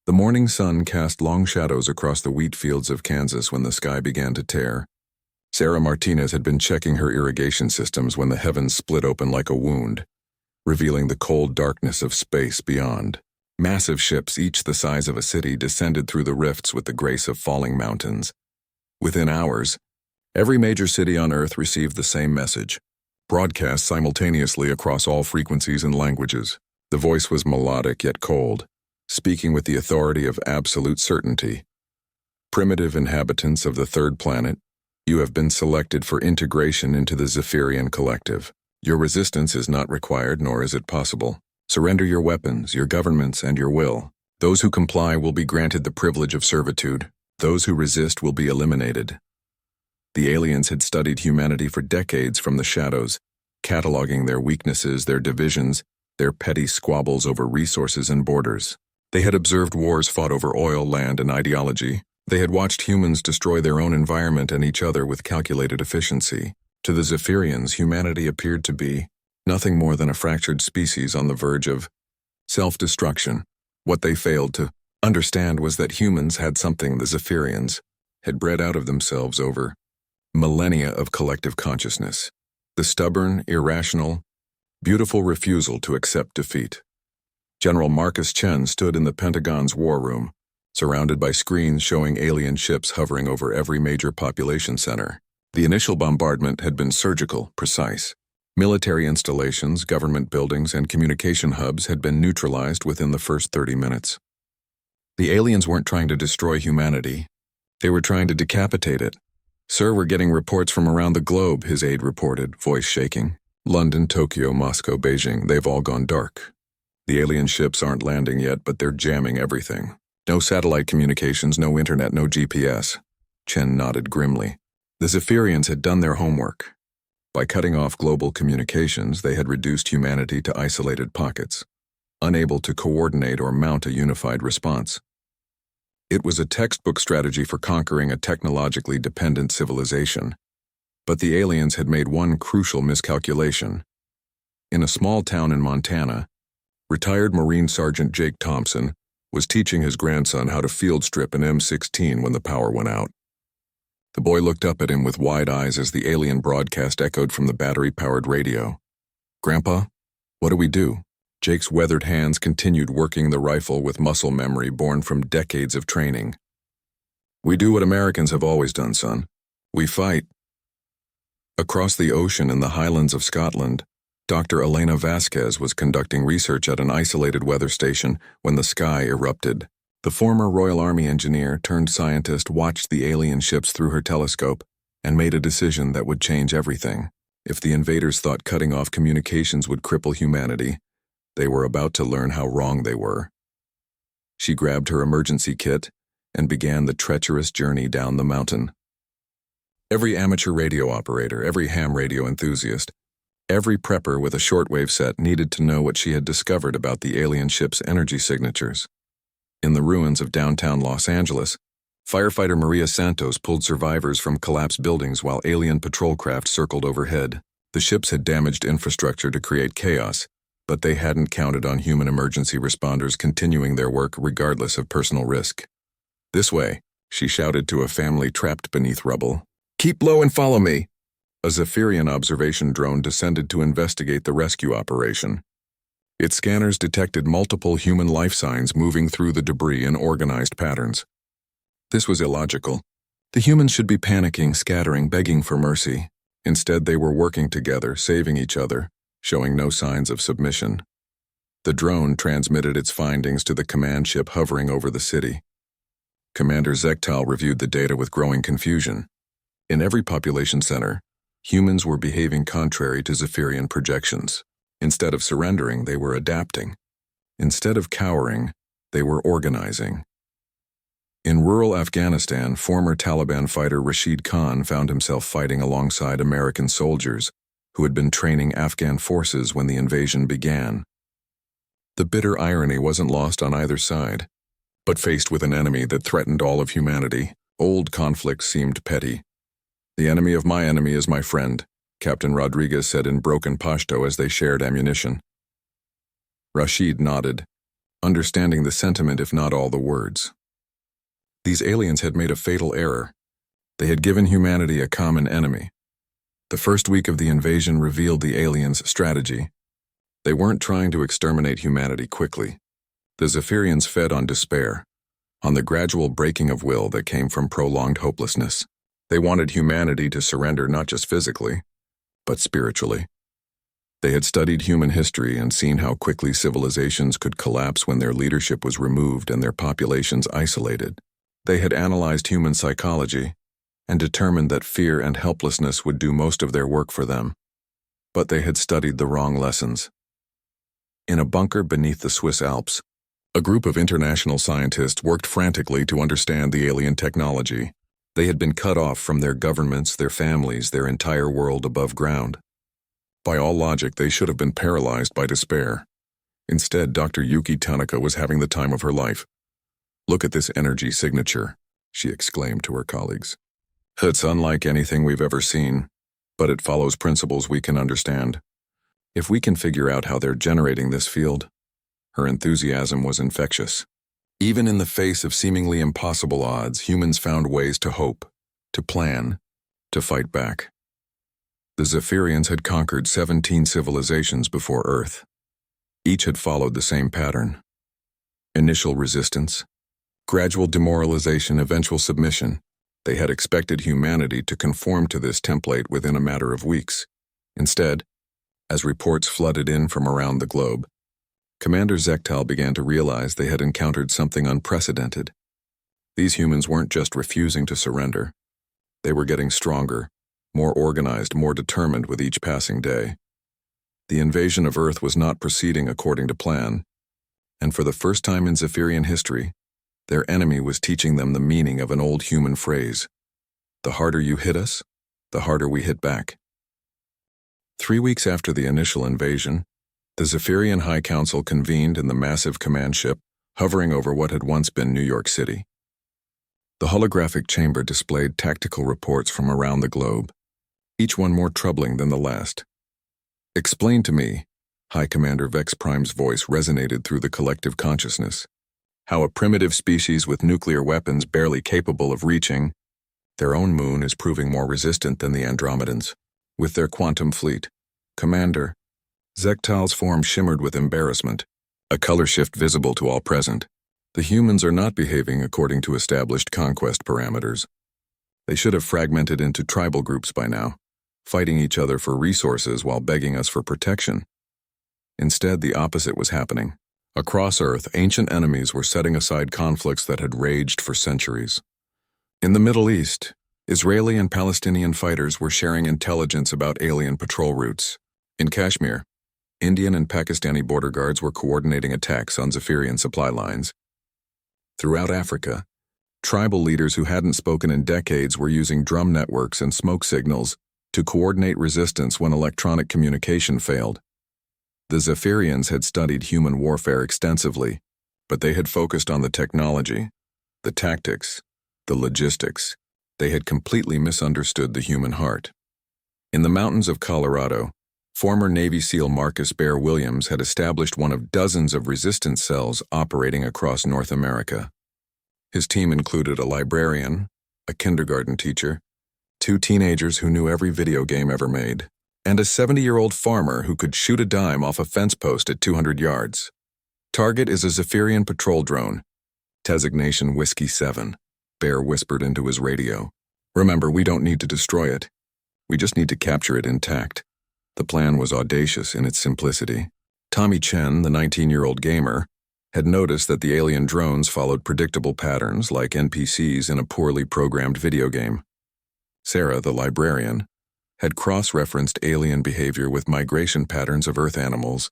The morning sun cast long shadows across the wheat fields of Kansas when the sky began to tear. Sarah Martinez had been checking her irrigation systems when the heavens split open like a wound, revealing the cold darkness of space beyond. Massive ships, each the size of a city, descended through the rifts with the grace of falling mountains. Within hours, every major city on Earth received the same message, broadcast simultaneously across all frequencies and languages. The voice was melodic yet cold, speaking with the authority of absolute certainty. Primitive inhabitants of the third planet, you have been selected for integration into the Zephyrian collective. Your resistance is not required, nor is it possible. Surrender your weapons, your governments, and your will. Those who comply will be granted the privilege of servitude. Those who resist will be eliminated. The aliens had studied humanity for decades from the shadows, cataloging their weaknesses, their divisions, their petty squabbles over resources and borders. They had observed wars fought over oil, land, and ideology. They had watched humans destroy their own environment and each other with calculated efficiency. To the Zephyrians, humanity appeared to be nothing more than a fractured species on the verge of self-destruction. What they failed to understand was that humans had something the Zephyrians had bred out of themselves over millennia of collective consciousness. The stubborn, irrational, beautiful refusal to accept defeat. General Marcus Chen stood in the Pentagon's war room, surrounded by screens showing alien ships hovering over every major population center. The initial bombardment had been surgical, precise. Military installations, government buildings, and communication hubs had been neutralized within the first 30 minutes. The aliens weren't trying to destroy humanity. They were trying to decapitate it. "Sir, we're getting reports from around the globe," his aide reported, voice shaking. "London, Tokyo, Moscow, Beijing, they've all gone dark. The alien ships aren't landing yet, but they're jamming everything. No satellite communications, no internet, no GPS." Chen nodded grimly. The Zephyrians had done their homework. By cutting off global communications, they had reduced humanity to isolated pockets, unable to coordinate or mount a unified response. It was a textbook strategy for conquering a technologically dependent civilization. But the aliens had made one crucial miscalculation. In a small town in Montana, retired Marine Sergeant Jake Thompson was teaching his grandson how to field strip an M16 when the power went out. The boy looked up at him with wide eyes as the alien broadcast echoed from the battery-powered radio. "Grandpa, what do we do?" Jake's weathered hands continued working the rifle with muscle memory born from decades of training. "We do what Americans have always done, son. We fight." Across the ocean in the highlands of Scotland, Dr. Elena Vasquez was conducting research at an isolated weather station when the sky erupted. The former Royal Army engineer turned scientist watched the alien ships through her telescope and made a decision that would change everything. If the invaders thought cutting off communications would cripple humanity, they were about to learn how wrong they were. She grabbed her emergency kit and began the treacherous journey down the mountain. Every amateur radio operator, every ham radio enthusiast, every prepper with a shortwave set needed to know what she had discovered about the alien ship's energy signatures. In the ruins of downtown Los Angeles, firefighter Maria Santos pulled survivors from collapsed buildings while alien patrol craft circled overhead. The ships had damaged infrastructure to create chaos, but they hadn't counted on human emergency responders continuing their work regardless of personal risk. "This way," she shouted to a family trapped beneath rubble. "Keep low and follow me." A Zephyrian observation drone descended to investigate the rescue operation. Its scanners detected multiple human life signs moving through the debris in organized patterns. This was illogical. The humans should be panicking, scattering, begging for mercy. Instead, they were working together, saving each other, showing no signs of submission. The drone transmitted its findings to the command ship hovering over the city. Commander Zektal reviewed the data with growing confusion. In every population center, humans were behaving contrary to Zephyrian projections. Instead of surrendering, they were adapting. Instead of cowering, they were organizing. In rural Afghanistan, former Taliban fighter Rashid Khan found himself fighting alongside American soldiers who had been training Afghan forces when the invasion began. The bitter irony wasn't lost on either side, but faced with an enemy that threatened all of humanity, old conflicts seemed petty. "The enemy of my enemy is my friend," Captain Rodriguez said in broken Pashto as they shared ammunition. Rashid nodded. understanding the sentiment if not all the words. These aliens had made a fatal error. They had given humanity a common enemy. The first week of the invasion revealed the aliens' strategy. They weren't trying to exterminate humanity quickly. The Zephyrians fed on despair, on the gradual breaking of will that came from prolonged hopelessness. They wanted humanity to surrender not just physically, but spiritually. They had studied human history and seen how quickly civilizations could collapse when their leadership was removed and their populations isolated. They had analyzed human psychology and determined that fear and helplessness would do most of their work for them. But they had studied the wrong lessons. In a bunker beneath the Swiss Alps, a group of international scientists worked frantically to understand the alien technology. They had been cut off from their governments, their families, their entire world above ground. By all logic, they should have been paralyzed by despair. Instead, Dr. Yuki Tanaka was having the time of her life. "Look at this energy signature," she exclaimed to her colleagues. "It's unlike anything we've ever seen, but it follows principles we can understand. If we can figure out how they're generating this field..." Her enthusiasm was infectious. Even in the face of seemingly impossible odds, humans found ways to hope, to plan, to fight back. The Zephyrians had conquered 17 civilizations before Earth. Each had followed the same pattern. Initial resistance, gradual demoralization, eventual submission. They had expected humanity to conform to this template within a matter of weeks. Instead, as reports flooded in from around the globe, Commander Zektal began to realize they had encountered something unprecedented. These humans weren't just refusing to surrender. They were getting stronger, more organized, more determined with each passing day. The invasion of Earth was not proceeding according to plan, and for the first time in Zephyrian history, their enemy was teaching them the meaning of an old human phrase: "The harder you hit us, the harder we hit back." 3 weeks after the initial invasion, the Zephyrian High Council convened in the massive command ship hovering over what had once been New York City. The holographic chamber displayed tactical reports from around the globe, each one more troubling than the last. "Explain to me," High Commander Vex Prime's voice resonated through the collective consciousness, "how a primitive species with nuclear weapons barely capable of reaching their own moon is proving more resistant than the Andromedans, with their quantum fleet." "Commander," Zektal's form shimmered with embarrassment, a color shift visible to all present. "The humans are not behaving according to established conquest parameters. They should have fragmented into tribal groups by now, fighting each other for resources while begging us for protection. Instead, the opposite was happening. Across Earth, ancient enemies were setting aside conflicts that had raged for centuries. In the Middle East, Israeli and Palestinian fighters were sharing intelligence about alien patrol routes. In Kashmir, Indian and Pakistani border guards were coordinating attacks on Zephyrian supply lines. Throughout Africa, tribal leaders who hadn't spoken in decades were using drum networks and smoke signals to coordinate resistance when electronic communication failed. The Zephyrians had studied human warfare extensively, but they had focused on the technology, the tactics, the logistics. They had completely misunderstood the human heart. In the mountains of Colorado, former Navy SEAL Marcus Bear Williams had established one of dozens of resistance cells operating across North America. His team included a librarian, a kindergarten teacher, 2 teenagers who knew every video game ever made, and a 70-year-old farmer who could shoot a dime off a fence post at 200 yards. "Target is a Zephyrian patrol drone. Designation Whiskey 7, Bear whispered into his radio. "Remember, we don't need to destroy it. We just need to capture it intact." The plan was audacious in its simplicity. Tommy Chen, the 19-year-old gamer, had noticed that the alien drones followed predictable patterns like NPCs in a poorly programmed video game. Sarah, the librarian, had cross-referenced alien behavior with migration patterns of Earth animals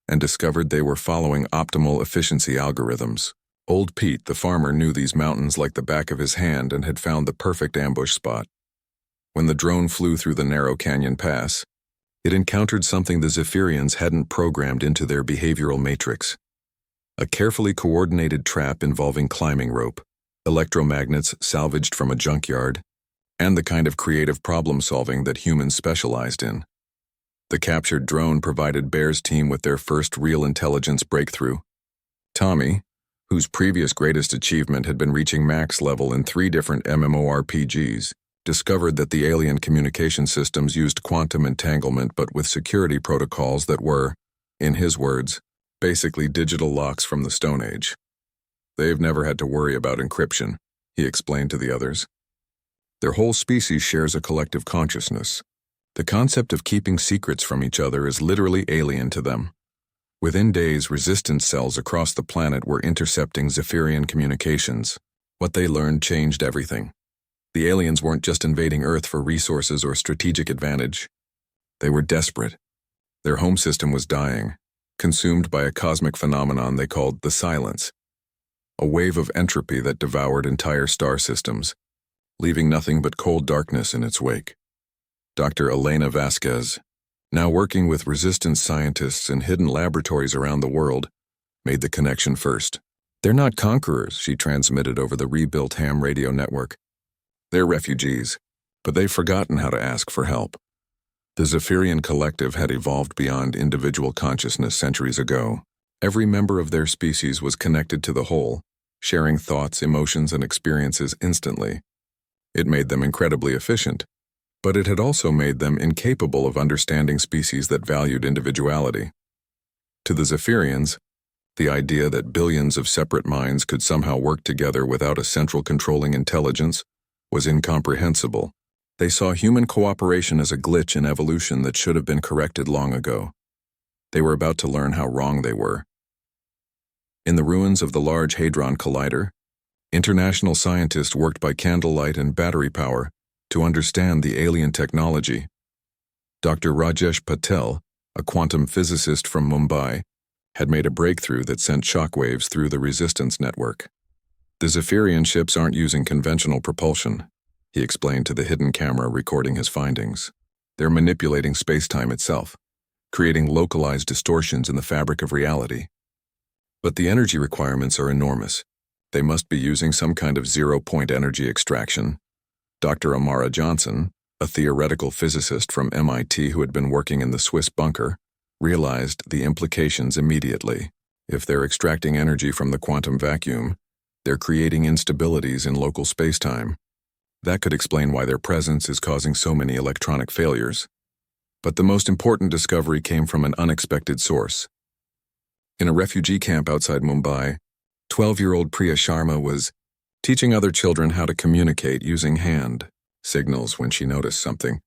and discovered they were following optimal efficiency algorithms. Old Pete, the farmer, knew these mountains like the back of his hand and had found the perfect ambush spot. When the drone flew through the narrow canyon pass, it encountered something the Zephyrians hadn't programmed into their behavioral matrix. A carefully coordinated trap involving climbing rope, electromagnets salvaged from a junkyard, and the kind of creative problem-solving that humans specialized in. The captured drone provided Bear's team with their first real intelligence breakthrough. Tommy, whose previous greatest achievement had been reaching max level in 3 different MMORPGs, discovered that the alien communication systems used quantum entanglement but with security protocols that were, in his words, basically digital locks from the Stone Age. They've never had to worry about encryption, he explained to the others. Their whole species shares a collective consciousness. The concept of keeping secrets from each other is literally alien to them. Within days, resistance cells across the planet were intercepting Zephyrian communications. What they learned changed everything. The aliens weren't just invading Earth for resources or strategic advantage. They were desperate. Their home system was dying, consumed by a cosmic phenomenon they called the Silence, a wave of entropy that devoured entire star systems, leaving nothing but cold darkness in its wake. Dr. Elena Vasquez, now working with resistance scientists in hidden laboratories around the world, made the connection first. They're not conquerors, she transmitted over the rebuilt ham radio network. They're refugees, but they've forgotten how to ask for help. The Zephyrian collective had evolved beyond individual consciousness centuries ago. Every member of their species was connected to the whole, sharing thoughts, emotions, and experiences instantly. It made them incredibly efficient, but it had also made them incapable of understanding species that valued individuality. To the Zephyrians, the idea that billions of separate minds could somehow work together without a central controlling intelligence was incomprehensible. They saw human cooperation as a glitch in evolution that should have been corrected long ago. They were about to learn how wrong they were. In the ruins of the Large Hadron Collider, international scientists worked by candlelight and battery power to understand the alien technology. Dr. Rajesh Patel, a quantum physicist from Mumbai, had made a breakthrough that sent shockwaves through the resistance network. The Zephyrian ships aren't using conventional propulsion, he explained to the hidden camera recording his findings. They're manipulating space-time itself, creating localized distortions in the fabric of reality. But the energy requirements are enormous. They must be using some kind of zero-point energy extraction. Dr. Amara Johnson, a theoretical physicist from MIT who had been working in the Swiss bunker, realized the implications immediately. If they're extracting energy from the quantum vacuum, they're creating instabilities in local spacetime. That could explain why their presence is causing so many electronic failures. But the most important discovery came from an unexpected source. In a refugee camp outside Mumbai, 12-year-old Priya Sharma was teaching other children how to communicate using hand signals when she noticed something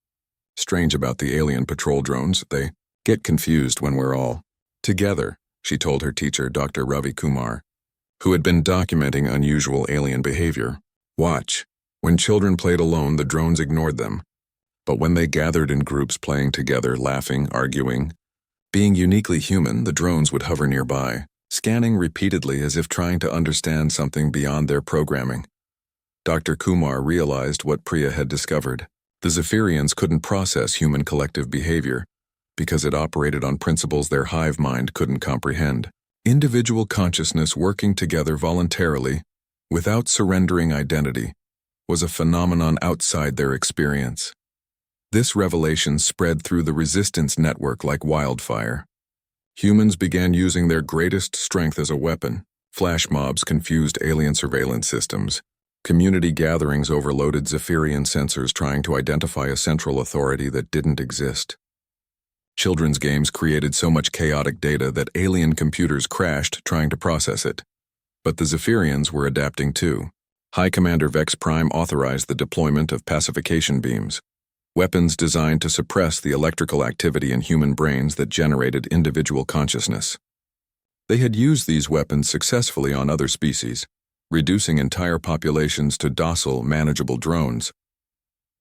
strange about the alien patrol drones. They get confused when we're all together, she told her teacher, Dr. Ravi Kumar, who had been documenting unusual alien behavior. Watch. When children played alone, the drones ignored them. But when they gathered in groups playing together, laughing, arguing, being uniquely human, the drones would hover nearby, scanning repeatedly as if trying to understand something beyond their programming. Dr. Kumar realized what Priya had discovered. The Zephyrians couldn't process human collective behavior because it operated on principles their hive mind couldn't comprehend. Individual consciousness working together voluntarily, without surrendering identity, was a phenomenon outside their experience. This revelation spread through the resistance network like wildfire. Humans began using their greatest strength as a weapon. Flash mobs confused alien surveillance systems. Community gatherings overloaded Zephyrian sensors trying to identify a central authority that didn't exist. Children's games created so much chaotic data that alien computers crashed trying to process it. But the Zephyrians were adapting too. High Commander Vex Prime authorized the deployment of pacification beams, weapons designed to suppress the electrical activity in human brains that generated individual consciousness. They had used these weapons successfully on other species, reducing entire populations to docile, manageable drones.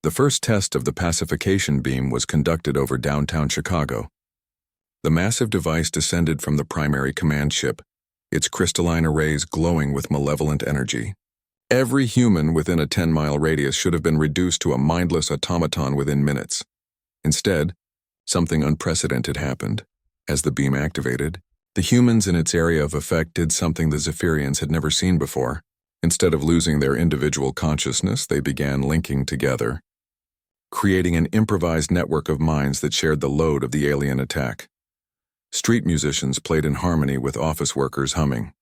The first test of the pacification beam was conducted over downtown Chicago. The massive device descended from the primary command ship, its crystalline arrays glowing with malevolent energy. Every human within a 10-mile radius should have been reduced to a mindless automaton within minutes. Instead, something unprecedented happened. As the beam activated, the humans in its area of effect did something the Zephyrians had never seen before. Instead of losing their individual consciousness, they began linking together, creating an improvised network of minds that shared the load of the alien attack. Street musicians played in harmony with office workers humming.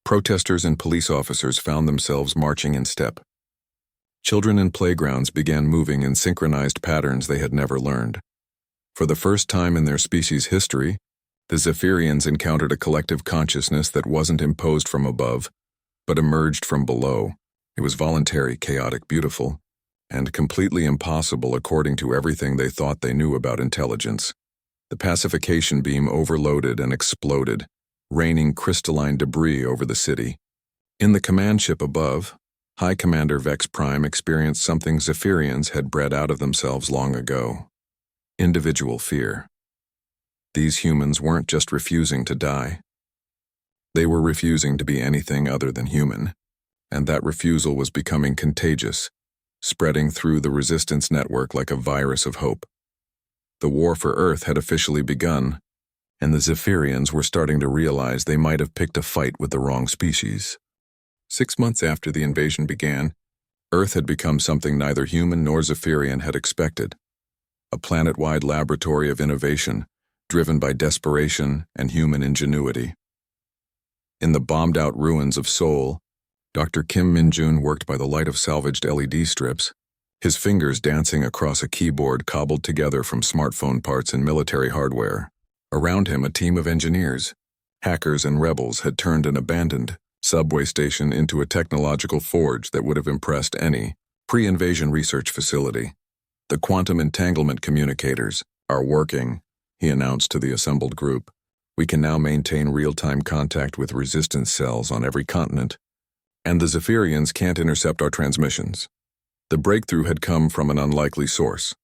Protesters and police officers found themselves marching in step. Children in playgrounds began moving in synchronized patterns they had never learned. For the first time in their species' history, the Zephyrians encountered a collective consciousness that wasn't imposed from above, but emerged from below. It was voluntary, chaotic, beautiful, and completely impossible according to everything they thought they knew about intelligence. The pacification beam overloaded and exploded, raining crystalline debris over the city. In the command ship above, High Commander Vex Prime experienced something Zephyrians had bred out of themselves long ago: individual fear. These humans weren't just refusing to die. They were refusing to be anything other than human, and that refusal was becoming contagious, spreading through the resistance network like a virus of hope. The war for Earth had officially begun, and the Zephyrians were starting to realize they might have picked a fight with the wrong species. 6 months after the invasion began, Earth had become something neither human nor Zephyrian had expected: a planet-wide laboratory of innovation, driven by desperation and human ingenuity. In the bombed-out ruins of Seoul, Dr. Kim Min-jun worked by the light of salvaged LED strips, his fingers dancing across a keyboard cobbled together from smartphone parts and military hardware. Around him, a team of engineers, hackers and rebels had turned an abandoned subway station into a technological forge that would have impressed any pre-invasion research facility. "The quantum entanglement communicators are working," he announced to the assembled group. "We can now maintain real-time contact with resistance cells on every continent, and the Zephyrians can't intercept our transmissions." The breakthrough had come from an unlikely source: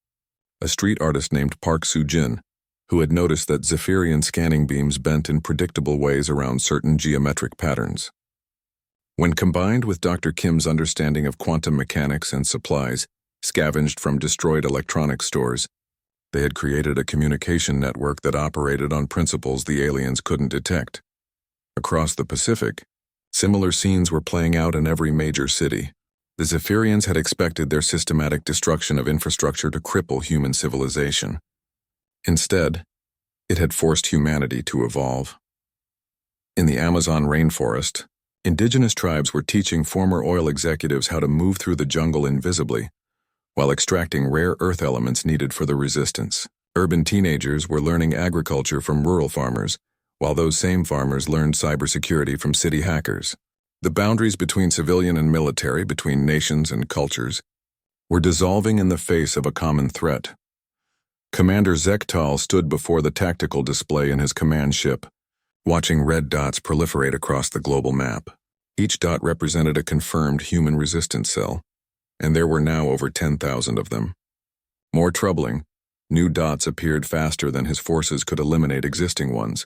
a street artist named Park Soo-jin, who had noticed that Zephyrian scanning beams bent in predictable ways around certain geometric patterns. When combined with Dr. Kim's understanding of quantum mechanics and supplies scavenged from destroyed electronics stores, they had created a communication network that operated on principles the aliens couldn't detect. Across the Pacific, similar scenes were playing out in every major city. The Zephyrians had expected their systematic destruction of infrastructure to cripple human civilization. Instead, it had forced humanity to evolve. In the Amazon rainforest, indigenous tribes were teaching former oil executives how to move through the jungle invisibly, while extracting rare earth elements needed for the resistance. Urban teenagers were learning agriculture from rural farmers, while those same farmers learned cybersecurity from city hackers. The boundaries between civilian and military, between nations and cultures, were dissolving in the face of a common threat. Commander Zektal stood before the tactical display in his command ship, watching red dots proliferate across the global map. Each dot represented a confirmed human resistance cell, and there were now over 10,000 of them. More troubling, new dots appeared faster than his forces could eliminate existing ones.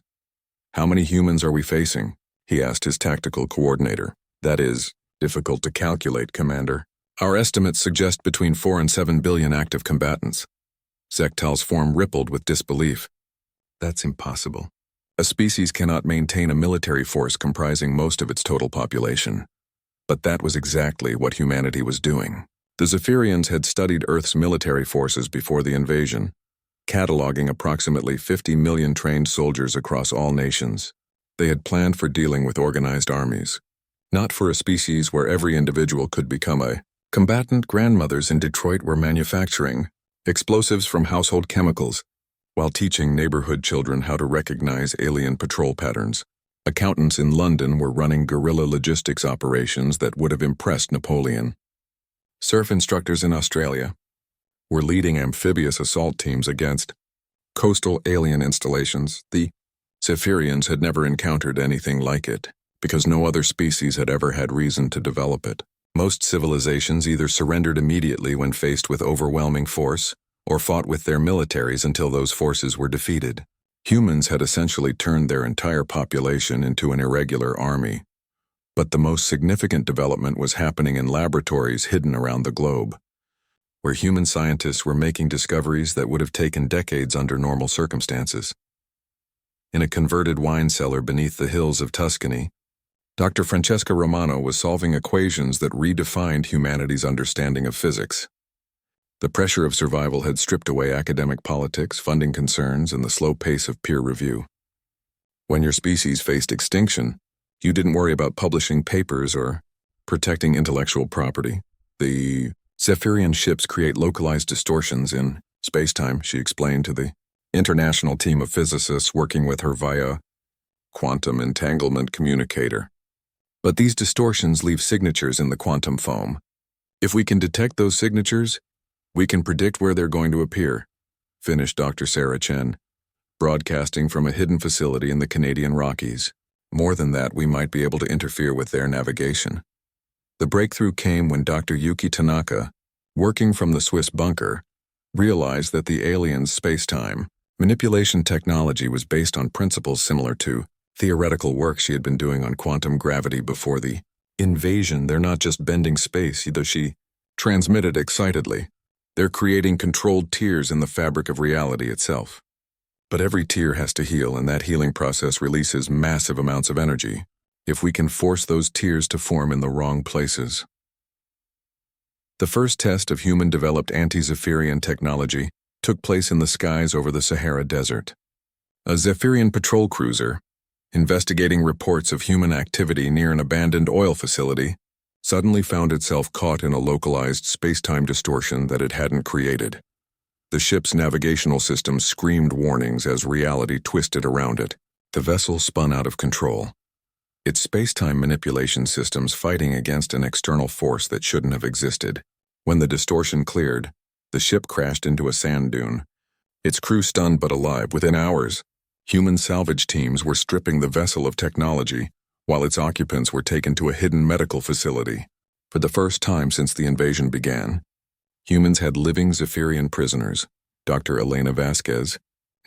"How many humans are we facing?" he asked his tactical coordinator. "That is difficult to calculate, Commander. Our estimates suggest between 4 and 7 billion active combatants." Zektal's form rippled with disbelief. "That's impossible. A species cannot maintain a military force comprising most of its total population." But that was exactly what humanity was doing. The Zephyrians had studied Earth's military forces before the invasion, cataloging approximately 50 million trained soldiers across all nations. They had planned for dealing with organized armies, not for a species where every individual could become a combatant. Grandmothers in Detroit were manufacturing explosives from household chemicals, while teaching neighborhood children how to recognize alien patrol patterns. Accountants in London were running guerrilla logistics operations that would have impressed Napoleon. Surf instructors in Australia were leading amphibious assault teams against coastal alien installations. The Zephyrians had never encountered anything like it, because no other species had ever had reason to develop it. Most civilizations either surrendered immediately when faced with overwhelming force, or fought with their militaries until those forces were defeated. Humans had essentially turned their entire population into an irregular army. But the most significant development was happening in laboratories hidden around the globe, where human scientists were making discoveries that would have taken decades under normal circumstances. In a converted wine cellar beneath the hills of Tuscany, Dr. Francesca Romano was solving equations that redefined humanity's understanding of physics. The pressure of survival had stripped away academic politics, funding concerns, and the slow pace of peer review. When your species faced extinction, You didn't worry about publishing papers or protecting intellectual property. The Zephyrian ships create localized distortions in space-time, she explained to the international team of physicists working with her via quantum entanglement communicator. But these distortions leave signatures in the quantum foam. If we can detect those signatures, we can predict where they're going to appear, finished Dr. Sarah Chen, broadcasting from a hidden facility in the Canadian Rockies. More than that, we might be able to interfere with their navigation. The breakthrough came when Dr. Yuki Tanaka, working from the Swiss bunker, realized that the aliens' space-time manipulation technology was based on principles similar to theoretical work she had been doing on quantum gravity before the invasion. They're not just bending space, though she transmitted excitedly. They're creating controlled tears in the fabric of reality itself. But every tear has to heal, and that healing process releases massive amounts of energy if we can force those tears to form in the wrong places. The first test of human-developed anti-Zephyrian technology took place in the skies over the Sahara Desert. A Zephyrian patrol cruiser, investigating reports of human activity near an abandoned oil facility, suddenly found itself caught in a localized space-time distortion that it hadn't created. The ship's navigational system screamed warnings as reality twisted around it. The vessel spun out of control, its space-time manipulation systems fighting against an external force that shouldn't have existed. When the distortion cleared, the ship crashed into a sand dune, its crew stunned but alive. Within hours, human salvage teams were stripping the vessel of technology, while its occupants were taken to a hidden medical facility. For the first time since the invasion began, humans had living Zephyrian prisoners. Dr. Elena Vasquez,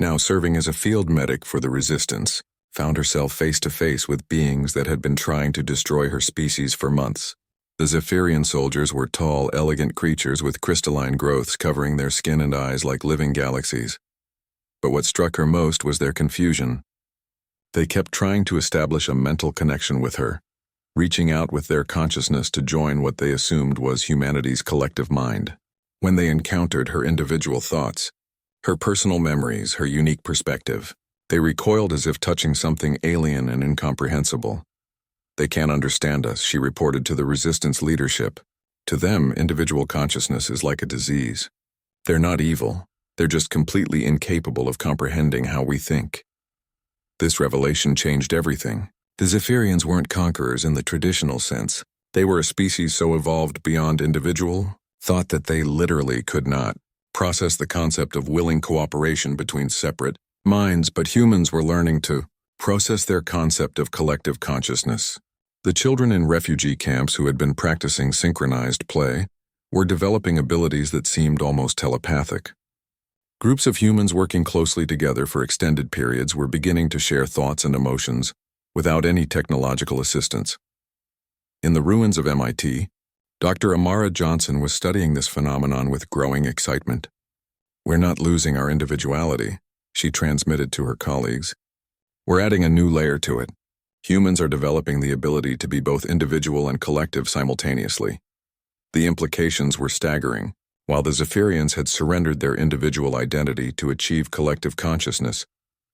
now serving as a field medic for the Resistance, found herself face-to-face with beings that had been trying to destroy her species for months. The Zephyrian soldiers were tall, elegant creatures with crystalline growths covering their skin and eyes like living galaxies. But what struck her most was their confusion. They kept trying to establish a mental connection with her, reaching out with their consciousness to join what they assumed was humanity's collective mind. When they encountered her individual thoughts, her personal memories, her unique perspective, they recoiled as if touching something alien and incomprehensible. "They can't understand us," she reported to the Resistance leadership. To them, individual consciousness is like a disease. They're not evil, they're just completely incapable of comprehending how we think. This revelation changed everything. The Zephyrians weren't conquerors in the traditional sense. They were a species so evolved beyond individual thought that they literally could not process the concept of willing cooperation between separate minds, but humans were learning to process their concept of collective consciousness. The children in refugee camps who had been practicing synchronized play were developing abilities that seemed almost telepathic. Groups of humans working closely together for extended periods were beginning to share thoughts and emotions without any technological assistance. In the ruins of MIT, Dr. Amara Johnson was studying this phenomenon with growing excitement. "We're not losing our individuality," she transmitted to her colleagues. "We're adding a new layer to it. Humans are developing the ability to be both individual and collective simultaneously." The implications were staggering. While the Zephyrians had surrendered their individual identity to achieve collective consciousness,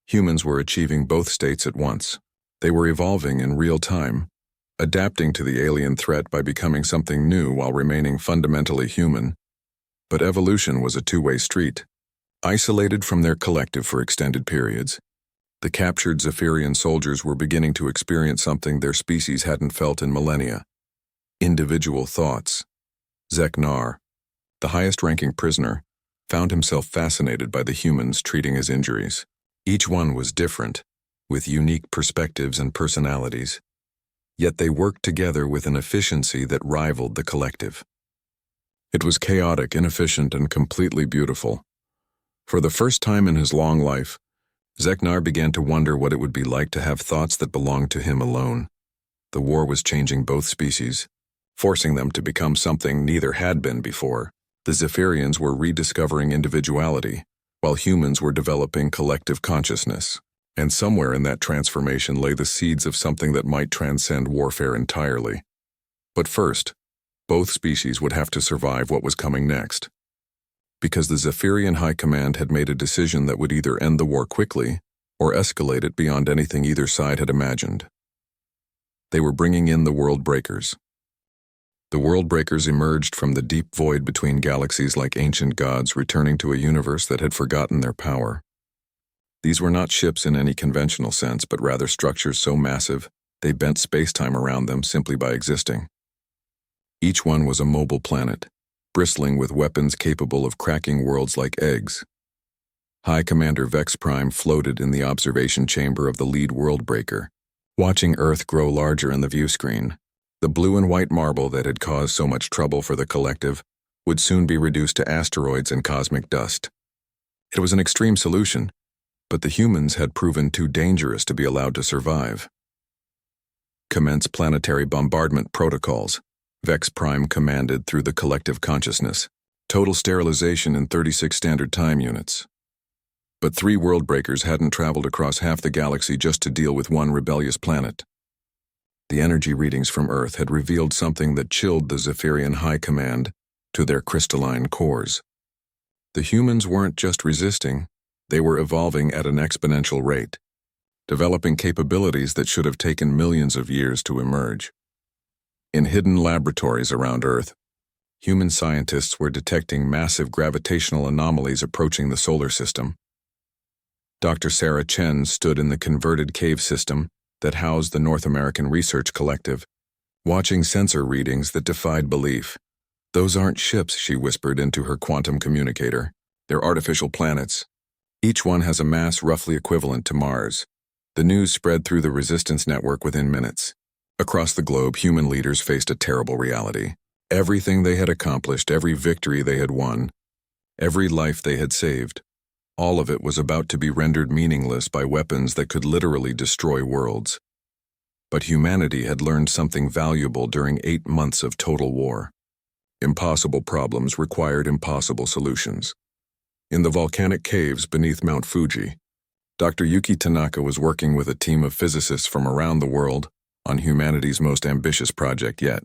humans were achieving both states at once. They were evolving in real time, adapting to the alien threat by becoming something new while remaining fundamentally human. But evolution was a two-way street. Isolated from their collective for extended periods, the captured Zephyrian soldiers were beginning to experience something their species hadn't felt in millennia: individual thoughts. Zeknar, the highest-ranking prisoner, found himself fascinated by the humans treating his injuries. Each one was different, with unique perspectives and personalities. Yet they worked together with an efficiency that rivaled the collective. It was chaotic, inefficient, and completely beautiful. For the first time in his long life, Zeknar began to wonder what it would be like to have thoughts that belonged to him alone. The war was changing both species, forcing them to become something neither had been before. The Zephyrians were rediscovering individuality, while humans were developing collective consciousness. And somewhere in that transformation lay the seeds of something that might transcend warfare entirely. But first, both species would have to survive what was coming next. Because the Zephyrian High Command had made a decision that would either end the war quickly or escalate it beyond anything either side had imagined. They were bringing in the World Breakers. The World Breakers emerged from the deep void between galaxies like ancient gods returning to a universe that had forgotten their power. These were not ships in any conventional sense, but rather structures so massive they bent space-time around them simply by existing. Each one was a mobile planet, bristling with weapons capable of cracking worlds like eggs. High Commander Vex Prime floated in the observation chamber of the lead World Breaker, watching Earth grow larger in the view screen. The blue and white marble that had caused so much trouble for the collective would soon be reduced to asteroids and cosmic dust. It was an extreme solution, but the humans had proven too dangerous to be allowed to survive. Commence planetary bombardment protocols, Vex Prime commanded through the collective consciousness. Total sterilization in 36 standard time units. But 3 World Breakers hadn't traveled across half the galaxy just to deal with one rebellious planet. The energy readings from Earth had revealed something that chilled the Zephyrian High Command to their crystalline cores. The humans weren't just resisting, they were evolving at an exponential rate, developing capabilities that should have taken millions of years to emerge. In hidden laboratories around Earth, human scientists were detecting massive gravitational anomalies approaching the solar system. Dr. Sarah Chen stood in the converted cave system that housed the North American Research Collective, watching sensor readings that defied belief. "Those aren't ships," she whispered into her quantum communicator. "They're artificial planets. Each one has a mass roughly equivalent to Mars." The news spread through the resistance network within minutes. Across the globe, human leaders faced a terrible reality. Everything they had accomplished, every victory they had won, every life they had saved, all of it was about to be rendered meaningless by weapons that could literally destroy worlds. But humanity had learned something valuable during 8 months of total war. Impossible problems required impossible solutions. In the volcanic caves beneath Mount Fuji, Dr. Yuki Tanaka was working with a team of physicists from around the world on humanity's most ambitious project yet.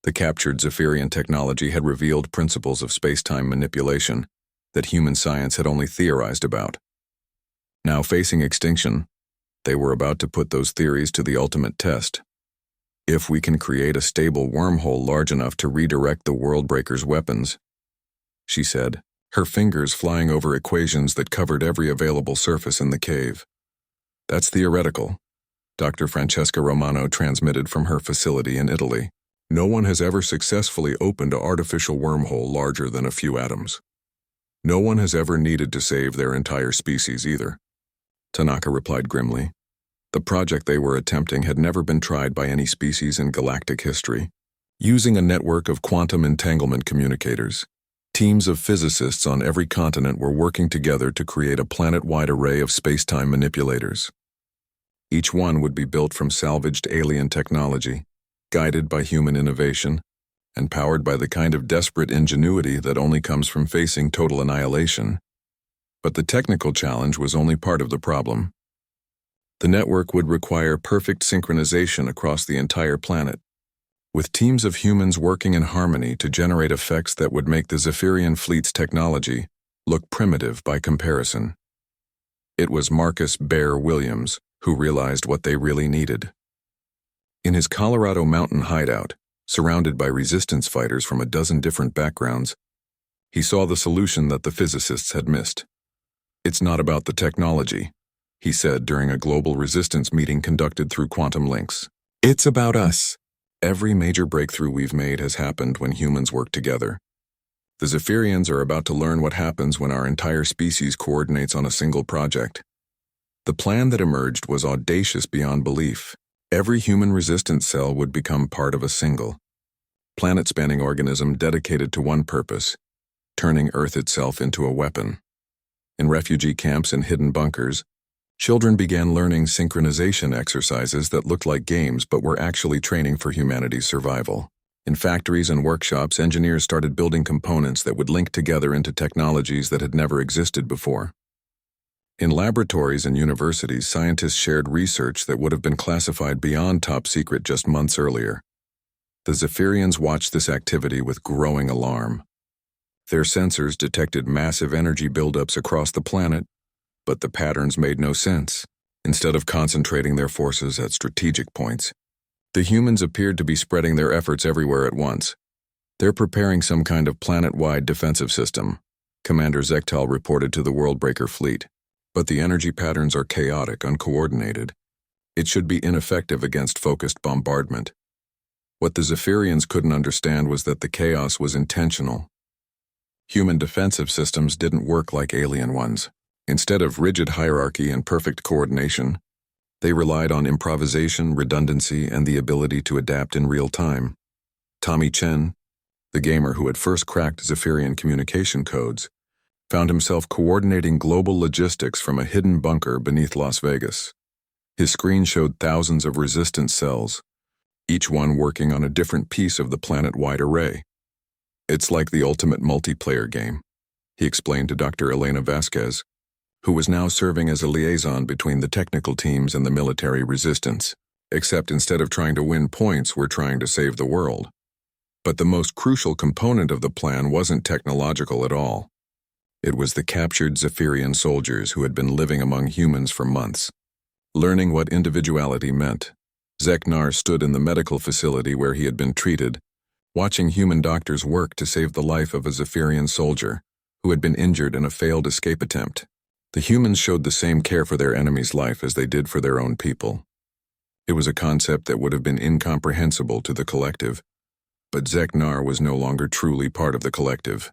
The captured Zephyrian technology had revealed principles of space-time manipulation that human science had only theorized about. Now facing extinction, they were about to put those theories to the ultimate test. If we can create a stable wormhole large enough to redirect the World Breaker's weapons, she said, her fingers flying over equations that covered every available surface in the cave. "That's theoretical," Dr. Francesca Romano transmitted from her facility in Italy. "No one has ever successfully opened an artificial wormhole larger than a few atoms. No one has ever needed to save their entire species either." Tanaka replied grimly. The project they were attempting had never been tried by any species in galactic history. Using a network of quantum entanglement communicators, teams of physicists on every continent were working together to create a planet-wide array of space-time manipulators. Each one would be built from salvaged alien technology, guided by human innovation, and powered by the kind of desperate ingenuity that only comes from facing total annihilation. But the technical challenge was only part of the problem. The network would require perfect synchronization across the entire planet, with teams of humans working in harmony to generate effects that would make the Zephyrian fleet's technology look primitive by comparison. It was Marcus Bear Williams who realized what they really needed. In his Colorado mountain hideout, surrounded by resistance fighters from a dozen different backgrounds, he saw the solution that the physicists had missed. "It's not about the technology," he said during a global resistance meeting conducted through quantum links. "It's about us. Every major breakthrough we've made has happened when humans work together. The Zephyrians are about to learn what happens when our entire species coordinates on a single project." The plan that emerged was audacious beyond belief. Every human resistance cell would become part of a single, planet-spanning organism dedicated to one purpose: turning Earth itself into a weapon. In refugee camps and hidden bunkers, children began learning synchronization exercises that looked like games but were actually training for humanity's survival. In factories and workshops, engineers started building components that would link together into technologies that had never existed before. In laboratories and universities, scientists shared research that would have been classified beyond top secret just months earlier. The Zephyrians watched this activity with growing alarm. Their sensors detected massive energy buildups across the planet, but the patterns made no sense. Instead of concentrating their forces at strategic points, The humans appeared to be spreading their efforts everywhere at once. They're preparing some kind of planet-wide defensive system, Commander Zektal reported to the Worldbreaker fleet. But the energy patterns are chaotic, uncoordinated. It should be ineffective against focused bombardment. What the Zephyrians couldn't understand was that the chaos was intentional. Human defensive systems didn't work like alien ones. Instead of rigid hierarchy and perfect coordination, they relied on improvisation, redundancy, and the ability to adapt in real time. Tommy Chen, the gamer who had first cracked Zephyrian communication codes, found himself coordinating global logistics from a hidden bunker beneath Las Vegas. His screen showed thousands of resistance cells, each one working on a different piece of the planet-wide array. It's like the ultimate multiplayer game, he explained to Dr. Elena Vasquez, who was now serving as a liaison between the technical teams and the military resistance. Except instead of trying to win points, we're trying to save the world. But the most crucial component of the plan wasn't technological at all. It was the captured Zephyrian soldiers who had been living among humans for months. Learning what individuality meant, Zeknar stood in the medical facility where he had been treated, watching human doctors work to save the life of a Zephyrian soldier who had been injured in a failed escape attempt. The humans showed the same care for their enemy's life as they did for their own people. It was a concept that would have been incomprehensible to the collective, but Zeknar was no longer truly part of the collective.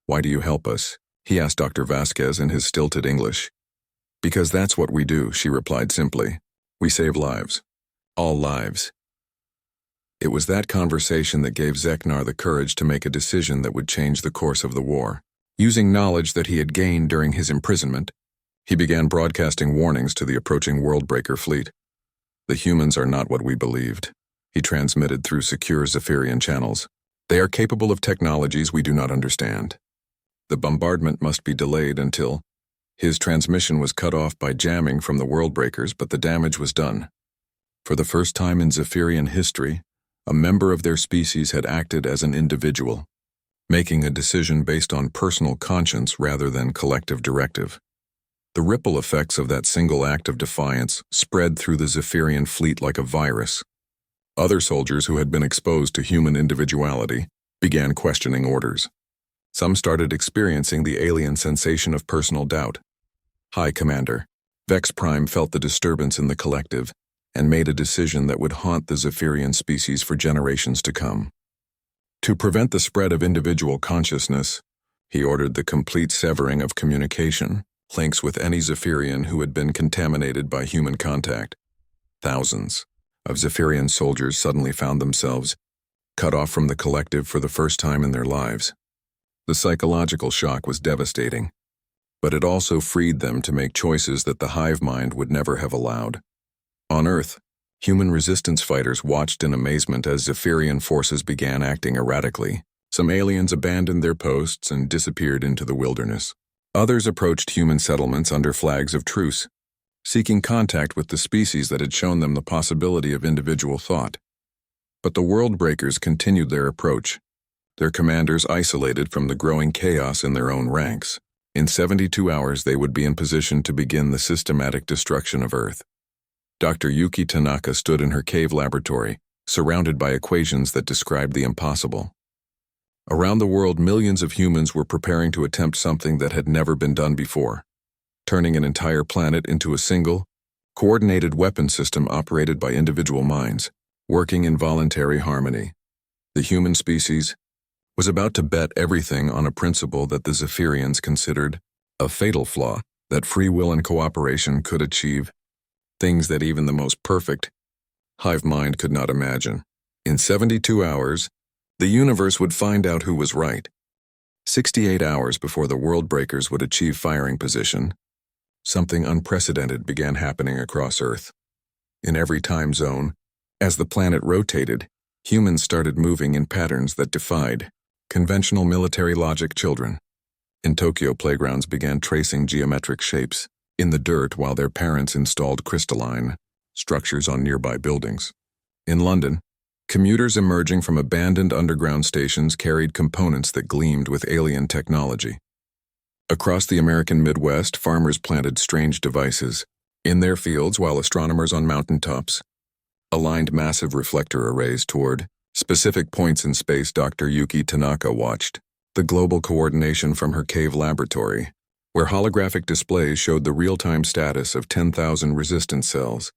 "Why do you help us?" he asked Dr. Vasquez in his stilted English. "Because that's what we do," she replied simply. "We save lives. All lives." It was that conversation that gave Zeknar the courage to make a decision that would change the course of the war. Using knowledge that he had gained during his imprisonment, he began broadcasting warnings to the approaching Worldbreaker fleet. "The humans are not what we believed," he transmitted through secure Zephyrian channels. "They are capable of technologies we do not understand. The bombardment must be delayed until..." His transmission was cut off by jamming from the Worldbreakers, but the damage was done. For the first time in Zephyrian history, a member of their species had acted as an individual, making a decision based on personal conscience rather than collective directive. The ripple effects of that single act of defiance spread through the Zephyrian fleet like a virus. Other soldiers who had been exposed to human individuality began questioning orders. Some started experiencing the alien sensation of personal doubt. "High Commander," Vex Prime felt the disturbance in the collective and made a decision that would haunt the Zephyrian species for generations to come. To prevent the spread of individual consciousness, he ordered the complete severing of communication, links with any Zephyrian who had been contaminated by human contact. Thousands of Zephyrian soldiers suddenly found themselves cut off from the collective for the first time in their lives. The psychological shock was devastating, but it also freed them to make choices that the hive mind would never have allowed. On Earth, human resistance fighters watched in amazement as Zephyrian forces began acting erratically. Some aliens abandoned their posts and disappeared into the wilderness. Others approached human settlements under flags of truce, seeking contact with the species that had shown them the possibility of individual thought. But the Worldbreakers continued their approach, their commanders isolated from the growing chaos in their own ranks. In 72 hours, they would be in position to begin the systematic destruction of Earth. Dr. Yuki Tanaka stood in her cave laboratory, surrounded by equations that described the impossible. Around the world, millions of humans were preparing to attempt something that had never been done before, turning an entire planet into a single, coordinated weapon system operated by individual minds, working in voluntary harmony. The human species was about to bet everything on a principle that the Zephyrians considered a fatal flaw, that free will and cooperation could achieve things that even the most perfect hive mind could not imagine. In 72 hours, the universe would find out who was right. 68 hours before the Worldbreakers would achieve firing position, something unprecedented began happening across Earth. In every time zone, as the planet rotated, humans started moving in patterns that defied conventional military logic. Children in Tokyo playgrounds began tracing geometric shapes in the dirt while their parents installed crystalline structures on nearby buildings. In London, commuters emerging from abandoned underground stations carried components that gleamed with alien technology. Across the American Midwest, farmers planted strange devices in their fields while astronomers on mountaintops aligned massive reflector arrays toward specific points in space. Dr. Yuki Tanaka watched the global coordination from her cave laboratory, where holographic displays showed the real-time status of 10,000 resistance cells.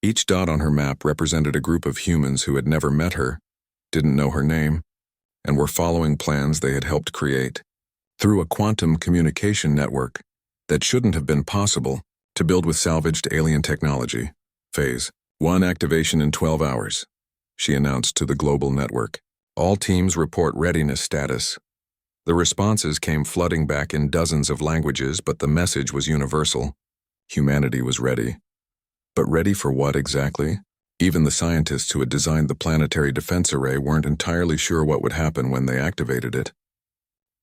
Each dot on her map represented a group of humans who had never met her, didn't know her name, and were following plans they had helped create. Through a quantum communication network that shouldn't have been possible to build with salvaged alien technology. Phase 1 activation in 12 hours, she announced to the global network. All teams report readiness status. The responses came flooding back in dozens of languages, but the message was universal. Humanity was ready. But ready for what exactly? Even the scientists who had designed the planetary defense array weren't entirely sure what would happen when they activated it.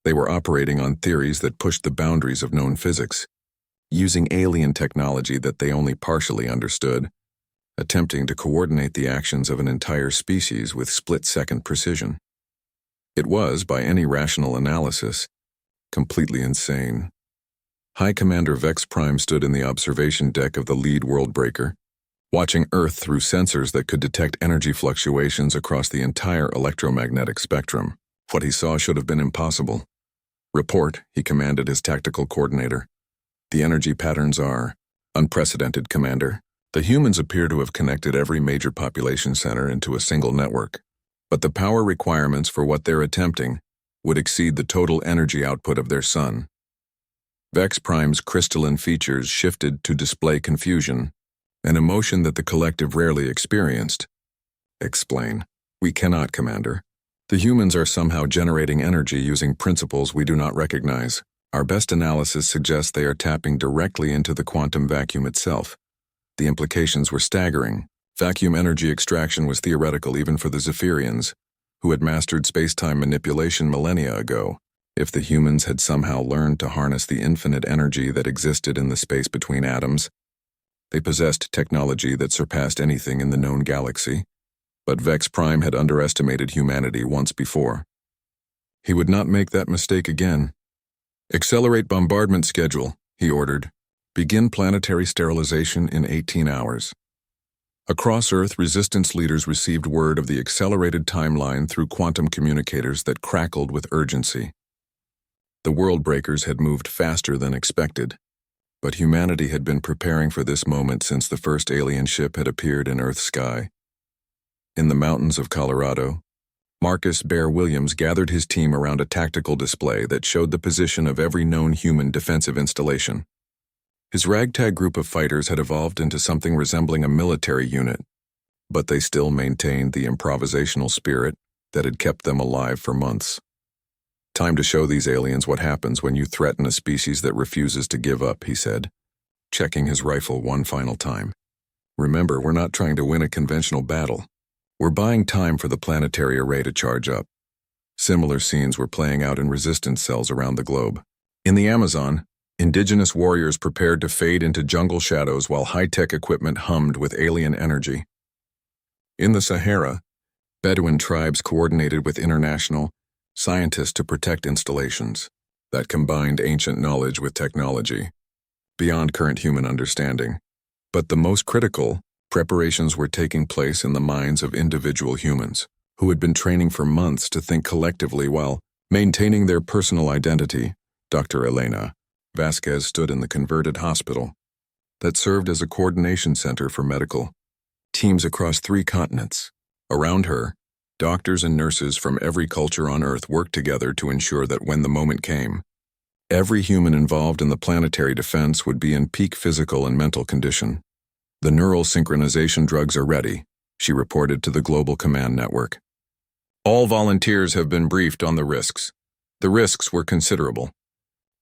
They were operating on theories that pushed the boundaries of known physics, using alien technology that they only partially understood, attempting to coordinate the actions of an entire species with split-second precision. It was, by any rational analysis, completely insane. High Commander Vex Prime stood in the observation deck of the lead worldbreaker, watching Earth through sensors that could detect energy fluctuations across the entire electromagnetic spectrum. What he saw should have been impossible. Report, he commanded his tactical coordinator. The energy patterns are unprecedented, Commander. The humans appear to have connected every major population center into a single network, but the power requirements for what they're attempting would exceed the total energy output of their sun. Vex Prime's crystalline features shifted to display confusion, an emotion that the collective rarely experienced. Explain. We cannot, Commander. The humans are somehow generating energy using principles we do not recognize. Our best analysis suggests they are tapping directly into the quantum vacuum itself. The implications were staggering. Vacuum energy extraction was theoretical even for the Zephyrians, who had mastered space-time manipulation millennia ago. If the humans had somehow learned to harness the infinite energy that existed in the space between atoms, they possessed technology that surpassed anything in the known galaxy. But Vex Prime had underestimated humanity once before. He would not make that mistake again. Accelerate bombardment schedule, he ordered. Begin planetary sterilization in 18 hours. Across Earth, resistance leaders received word of the accelerated timeline through quantum communicators that crackled with urgency. The world breakers had moved faster than expected, but humanity had been preparing for this moment since the first alien ship had appeared in Earth's sky. In the mountains of Colorado, Marcus Bear Williams gathered his team around a tactical display that showed the position of every known human defensive installation. His ragtag group of fighters had evolved into something resembling a military unit, but they still maintained the improvisational spirit that had kept them alive for months. Time to show these aliens what happens when you threaten a species that refuses to give up, he said, checking his rifle one final time. Remember, we're not trying to win a conventional battle. We're buying time for the planetary array to charge up. Similar scenes were playing out in resistance cells around the globe. In the Amazon, indigenous warriors prepared to fade into jungle shadows while high-tech equipment hummed with alien energy. In the Sahara, Bedouin tribes coordinated with international scientists to protect installations that combined ancient knowledge with technology, beyond current human understanding. But the most critical, preparations were taking place in the minds of individual humans, who had been training for months to think collectively while maintaining their personal identity. Dr. Elena Vasquez stood in the converted hospital that served as a coordination center for medical teams across 3 continents. Around her, doctors and nurses from every culture on Earth worked together to ensure that when the moment came, every human involved in the planetary defense would be in peak physical and mental condition. The neural synchronization drugs are ready, she reported to the Global Command Network. All volunteers have been briefed on the risks. The risks were considerable.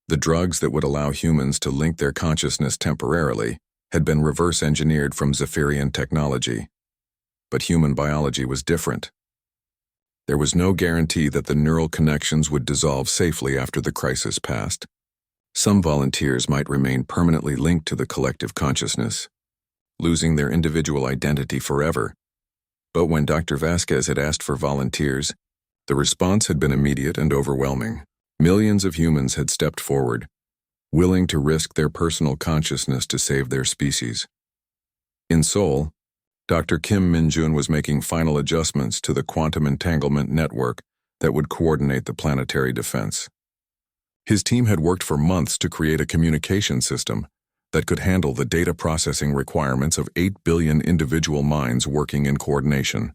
The drugs that would allow humans to link their consciousness temporarily had been reverse engineered from Zephyrian technology. But human biology was different. There was no guarantee that the neural connections would dissolve safely after the crisis passed. Some volunteers might remain permanently linked to the collective consciousness, losing their individual identity forever. But when Dr. Vasquez had asked for volunteers, the response had been immediate and overwhelming. Millions of humans had stepped forward, willing to risk their personal consciousness to save their species. In Seoul, Dr. Kim Min-jun was making final adjustments to the quantum entanglement network that would coordinate the planetary defense. His team had worked for months to create a communication system that could handle the data processing requirements of 8 billion individual minds working in coordination.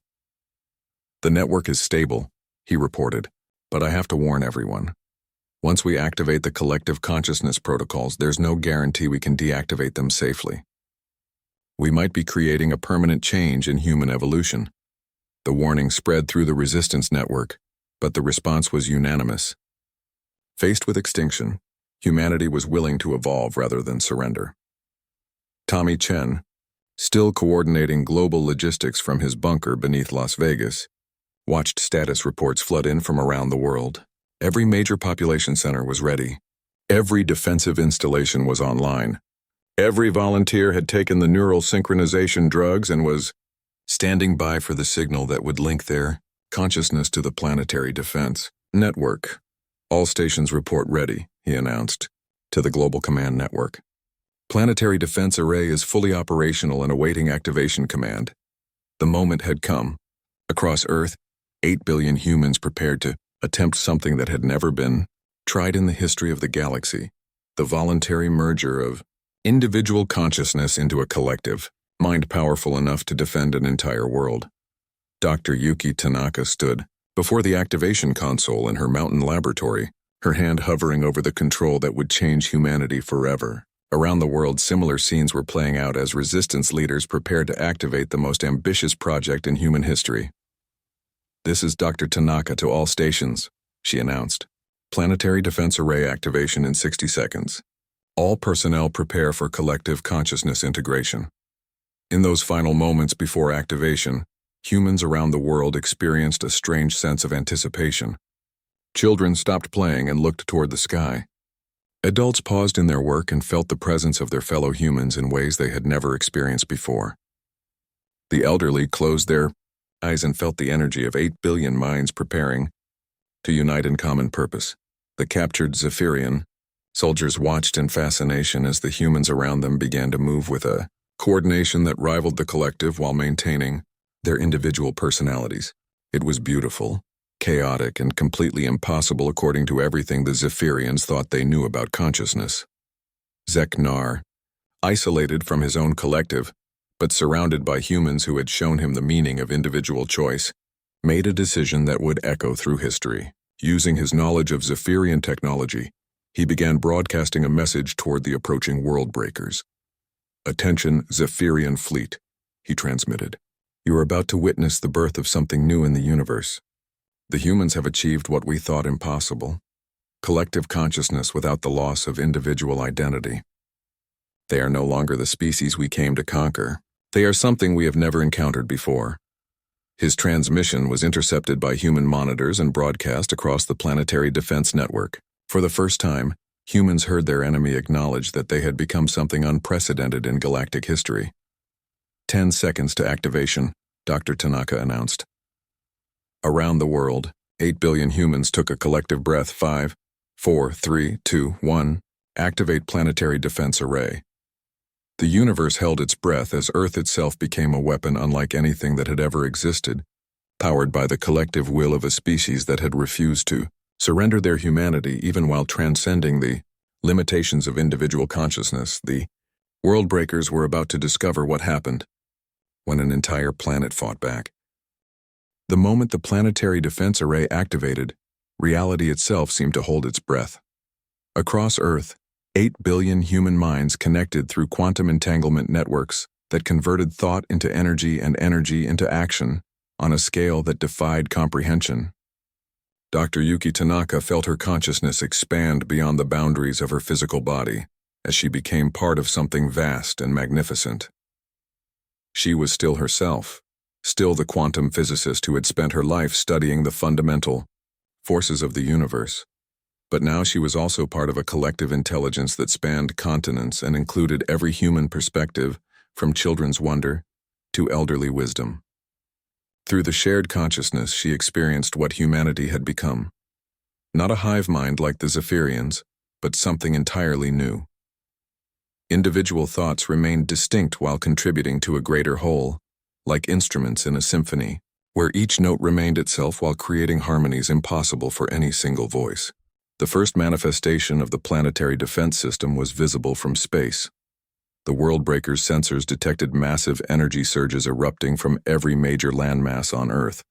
"The network is stable," he reported, "but I have to warn everyone. Once we activate the collective consciousness protocols, there's no guarantee we can deactivate them safely. We might be creating a permanent change in human evolution." The warning spread through the resistance network, but the response was unanimous. Faced with extinction, humanity was willing to evolve rather than surrender. Tommy Chen, still coordinating global logistics from his bunker beneath Las Vegas, watched status reports flood in from around the world. Every major population center was ready. Every defensive installation was online. Every volunteer had taken the neural synchronization drugs and was standing by for the signal that would link their consciousness to the planetary defense network. "All stations report ready," he announced to the Global Command Network. "Planetary Defense Array is fully operational and awaiting activation command." The moment had come. Across Earth, 8 billion humans prepared to attempt something that had never been tried in the history of the galaxy: the voluntary merger of individual consciousness into a collective mind powerful enough to defend an entire world. Dr. Yuki Tanaka stood before the activation console in her mountain laboratory, her hand hovering over the control that would change humanity forever. Around the world, similar scenes were playing out as resistance leaders prepared to activate the most ambitious project in human history. "This is Dr. Tanaka to all stations," she announced. "Planetary Defense Array activation in 60 seconds. All personnel prepare for collective consciousness integration." In those final moments before activation, humans around the world experienced a strange sense of anticipation. Children stopped playing and looked toward the sky. Adults paused in their work and felt the presence of their fellow humans in ways they had never experienced before. The elderly closed their eyes and felt the energy of 8 billion minds preparing to unite in common purpose. The captured Zephyrian soldiers watched in fascination as the humans around them began to move with a coordination that rivaled the collective while maintaining their individual personalities. It was beautiful, chaotic, and completely impossible according to everything the Zephyrians thought they knew about consciousness. Zek-Nar, isolated from his own collective, but surrounded by humans who had shown him the meaning of individual choice, made a decision that would echo through history. Using his knowledge of Zephyrian technology, he began broadcasting a message toward the approaching world breakers. "Attention, Zephyrian fleet," he transmitted. "You are about to witness the birth of something new in the universe. The humans have achieved what we thought impossible: collective consciousness without the loss of individual identity. They are no longer the species we came to conquer. They are something we have never encountered before." His transmission was intercepted by human monitors and broadcast across the planetary defense network. For the first time, humans heard their enemy acknowledge that they had become something unprecedented in galactic history. 10 seconds to activation, Dr. Tanaka announced. Around the world, 8 billion humans took a collective breath. 5, 4, 3, 2, 1. Activate Planetary Defense Array. The universe held its breath as Earth itself became a weapon unlike anything that had ever existed, powered by the collective will of a species that had refused to surrender their humanity even while transcending the limitations of individual consciousness. The world breakers were about to discover what happened when an entire planet fought back. The moment the Planetary Defense Array activated, reality itself seemed to hold its breath. Across Earth, 8 billion human minds connected through quantum entanglement networks that converted thought into energy and energy into action on a scale that defied comprehension. Dr. Yuki Tanaka felt her consciousness expand beyond the boundaries of her physical body as she became part of something vast and magnificent. She was still herself, still the quantum physicist who had spent her life studying the fundamental forces of the universe. But now she was also part of a collective intelligence that spanned continents and included every human perspective, from children's wonder to elderly wisdom. Through the shared consciousness, she experienced what humanity had become. Not a hive mind like the Zephyrians, but something entirely new. Individual thoughts remained distinct while contributing to a greater whole, like instruments in a symphony, where each note remained itself while creating harmonies impossible for any single voice. The first manifestation of the planetary defense system was visible from space. The Worldbreaker's sensors detected massive energy surges erupting from every major landmass on Earth.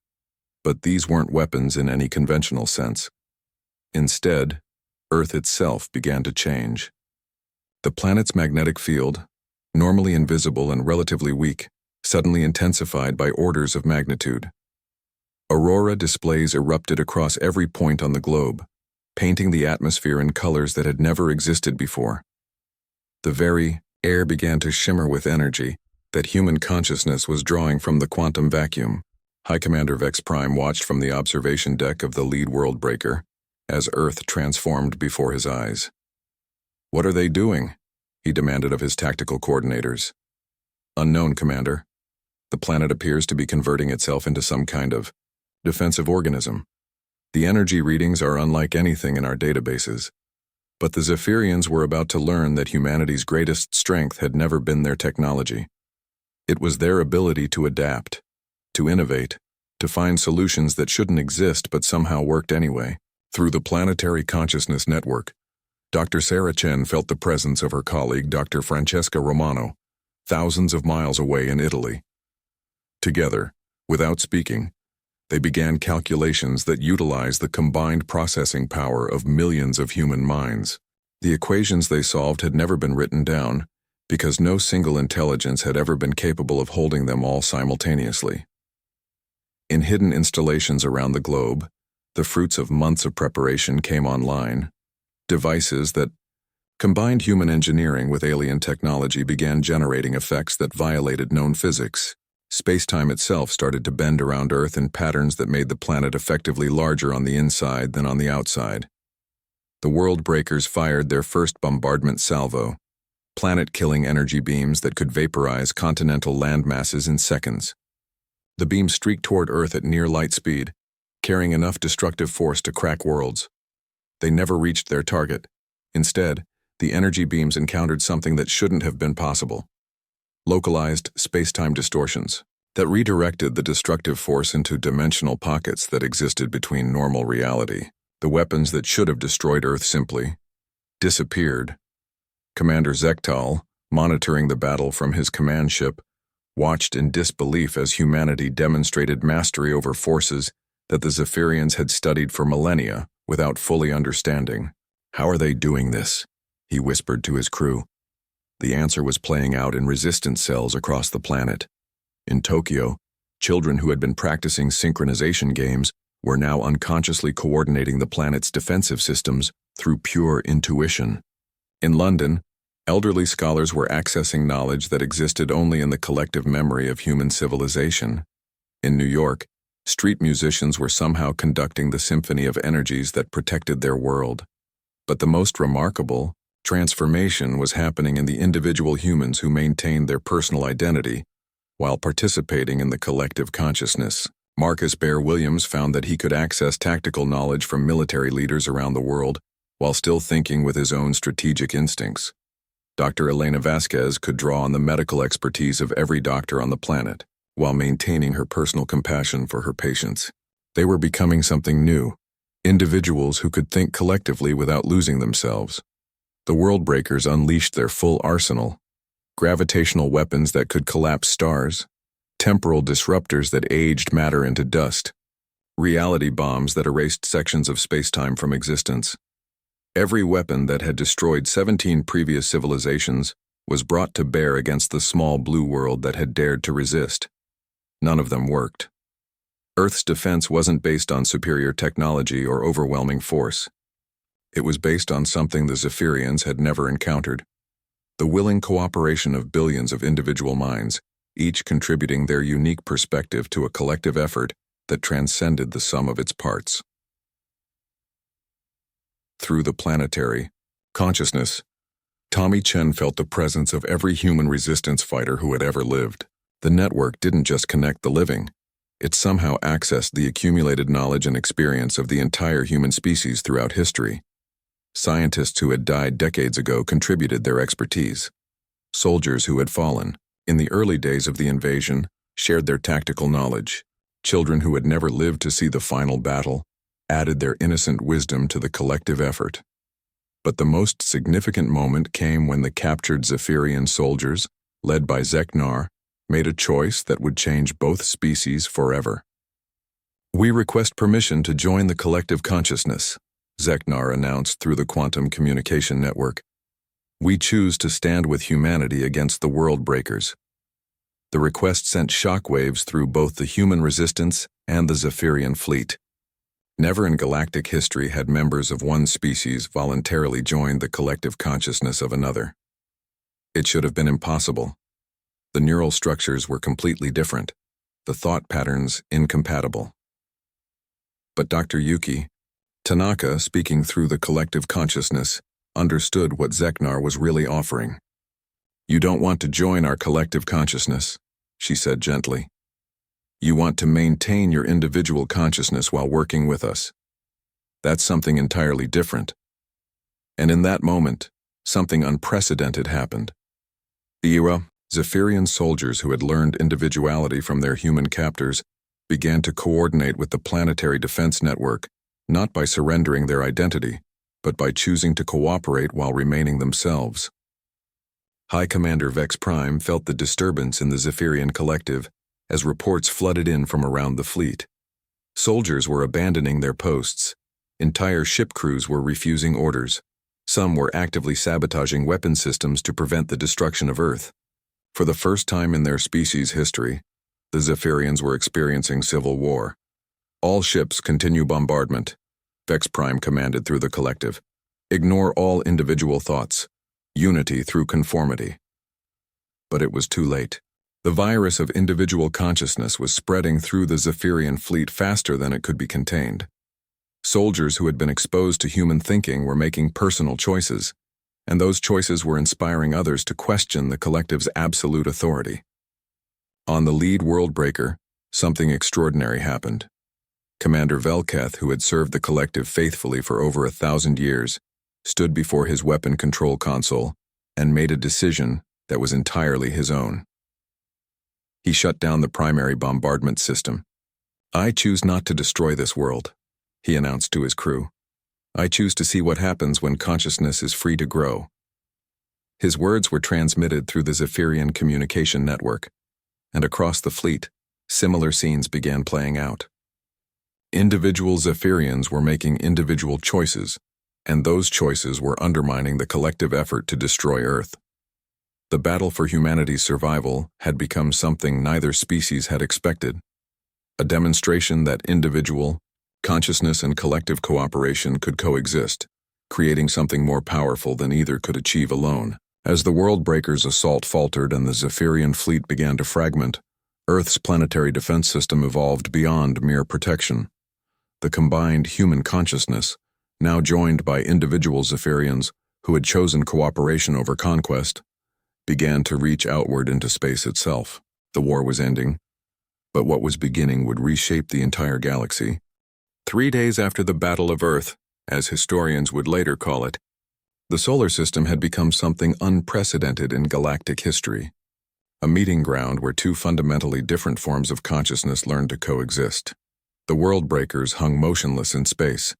But these weren't weapons in any conventional sense. Instead, Earth itself began to change. The planet's magnetic field, normally invisible and relatively weak, suddenly intensified by orders of magnitude. Aurora displays erupted across every point on the globe, painting the atmosphere in colors that had never existed before. The very air began to shimmer with energy that human consciousness was drawing from the quantum vacuum. High Commander Vex Prime watched from the observation deck of the lead Worldbreaker as Earth transformed before his eyes. "What are they doing?" he demanded of his tactical coordinators. "Unknown, Commander. The planet appears to be converting itself into some kind of defensive organism. The energy readings are unlike anything in our databases. But the Zephyrians were about to learn that humanity's greatest strength had never been their technology. It was their ability to adapt, to innovate, to find solutions that shouldn't exist but somehow worked anyway." Through the Planetary Consciousness Network, Dr. Sarah Chen felt the presence of her colleague Dr. Francesca Romano, thousands of miles away in Italy. Together, without speaking, they began calculations that utilized the combined processing power of millions of human minds. The equations they solved had never been written down, because no single intelligence had ever been capable of holding them all simultaneously. In hidden installations around the globe, the fruits of months of preparation came online. Devices that combined human engineering with alien technology began generating effects that violated known physics. Space-time itself started to bend around Earth in patterns that made the planet effectively larger on the inside than on the outside. The Worldbreakers fired their first bombardment salvo, planet-killing energy beams that could vaporize continental landmasses in seconds. The beams streaked toward Earth at near light speed, carrying enough destructive force to crack worlds. They never reached their target. Instead, the energy beams encountered something that shouldn't have been possible: localized space-time distortions that redirected the destructive force into dimensional pockets that existed between normal reality. The weapons that should have destroyed Earth simply disappeared. Commander Zektal, monitoring the battle from his command ship, watched in disbelief as humanity demonstrated mastery over forces that the Zephyrians had studied for millennia without fully understanding. "How are they doing this?" he whispered to his crew. The answer was playing out in resistance cells across the planet. In Tokyo, children who had been practicing synchronization games were now unconsciously coordinating the planet's defensive systems through pure intuition. In London, elderly scholars were accessing knowledge that existed only in the collective memory of human civilization. In New York, street musicians were somehow conducting the symphony of energies that protected their world. But the most remarkable transformation was happening in the individual humans who maintained their personal identity while participating in the collective consciousness. Marcus Bear Williams found that he could access tactical knowledge from military leaders around the world while still thinking with his own strategic instincts. Dr. Elena Vasquez could draw on the medical expertise of every doctor on the planet, while maintaining her personal compassion for her patients. They were becoming something new, individuals who could think collectively without losing themselves. The Worldbreakers unleashed their full arsenal: gravitational weapons that could collapse stars, temporal disruptors that aged matter into dust, reality bombs that erased sections of space-time from existence. Every weapon that had destroyed 17 previous civilizations was brought to bear against the small blue world that had dared to resist. None of them worked. Earth's defense wasn't based on superior technology or overwhelming force. It was based on something the Zephyrians had never encountered: the willing cooperation of billions of individual minds, each contributing their unique perspective to a collective effort that transcended the sum of its parts. Through the planetary consciousness, Tommy Chen felt the presence of every human resistance fighter who had ever lived. The network didn't just connect the living, it somehow accessed the accumulated knowledge and experience of the entire human species throughout history. Scientists who had died decades ago contributed their expertise. Soldiers who had fallen in the early days of the invasion shared their tactical knowledge. Children who had never lived to see the final battle added their innocent wisdom to the collective effort. But the most significant moment came when the captured Zephyrian soldiers, led by Zeknar, made a choice that would change both species forever. "We request permission to join the collective consciousness," Zeknar announced through the quantum communication network. "We choose to stand with humanity against the world breakers." The request sent shockwaves through both the human resistance and the Zephyrian fleet. Never in galactic history had members of one species voluntarily joined the collective consciousness of another. It should have been impossible. The neural structures were completely different, the thought patterns incompatible. But Dr. Yuki Tanaka, speaking through the collective consciousness, understood what Zeknar was really offering. "You don't want to join our collective consciousness," she said gently. "You want to maintain your individual consciousness while working with us. That's something entirely different." And in that moment, something unprecedented happened. The Zephyrian soldiers who had learned individuality from their human captors began to coordinate with the planetary defense network, not by surrendering their identity, but by choosing to cooperate while remaining themselves. High Commander Vex Prime felt the disturbance in the Zephyrian collective as reports flooded in from around the fleet. Soldiers were abandoning their posts. Entire ship crews were refusing orders. Some were actively sabotaging weapon systems to prevent the destruction of Earth. For the first time in their species' history, the Zephyrians were experiencing civil war. "All ships continue bombardment," Vex Prime commanded through the collective. "Ignore all individual thoughts. Unity through conformity." But it was too late. The virus of individual consciousness was spreading through the Zephyrian fleet faster than it could be contained. Soldiers who had been exposed to human thinking were making personal choices, and those choices were inspiring others to question the collective's absolute authority. On the lead world breaker, something extraordinary happened. Commander Velketh, who had served the collective faithfully for over 1,000 years, stood before his weapon control console and made a decision that was entirely his own. He shut down the primary bombardment system. "I choose not to destroy this world," he announced to his crew. "I choose to see what happens when consciousness is free to grow." His words were transmitted through the Zephyrian communication network, and across the fleet, similar scenes began playing out. Individual Zephyrians were making individual choices, and those choices were undermining the collective effort to destroy Earth. The battle for humanity's survival had become something neither species had expected, a demonstration that individual consciousness and collective cooperation could coexist, creating something more powerful than either could achieve alone. As the World Breaker's assault faltered and the Zephyrian fleet began to fragment, Earth's planetary defense system evolved beyond mere protection. The combined human consciousness, now joined by individual Zephyrians who had chosen cooperation over conquest, began to reach outward into space itself. The war was ending, but what was beginning would reshape the entire galaxy. 3 days after the Battle of Earth, as historians would later call it, the solar system had become something unprecedented in galactic history, a meeting ground where two fundamentally different forms of consciousness learned to coexist. The world breakers hung motionless in space,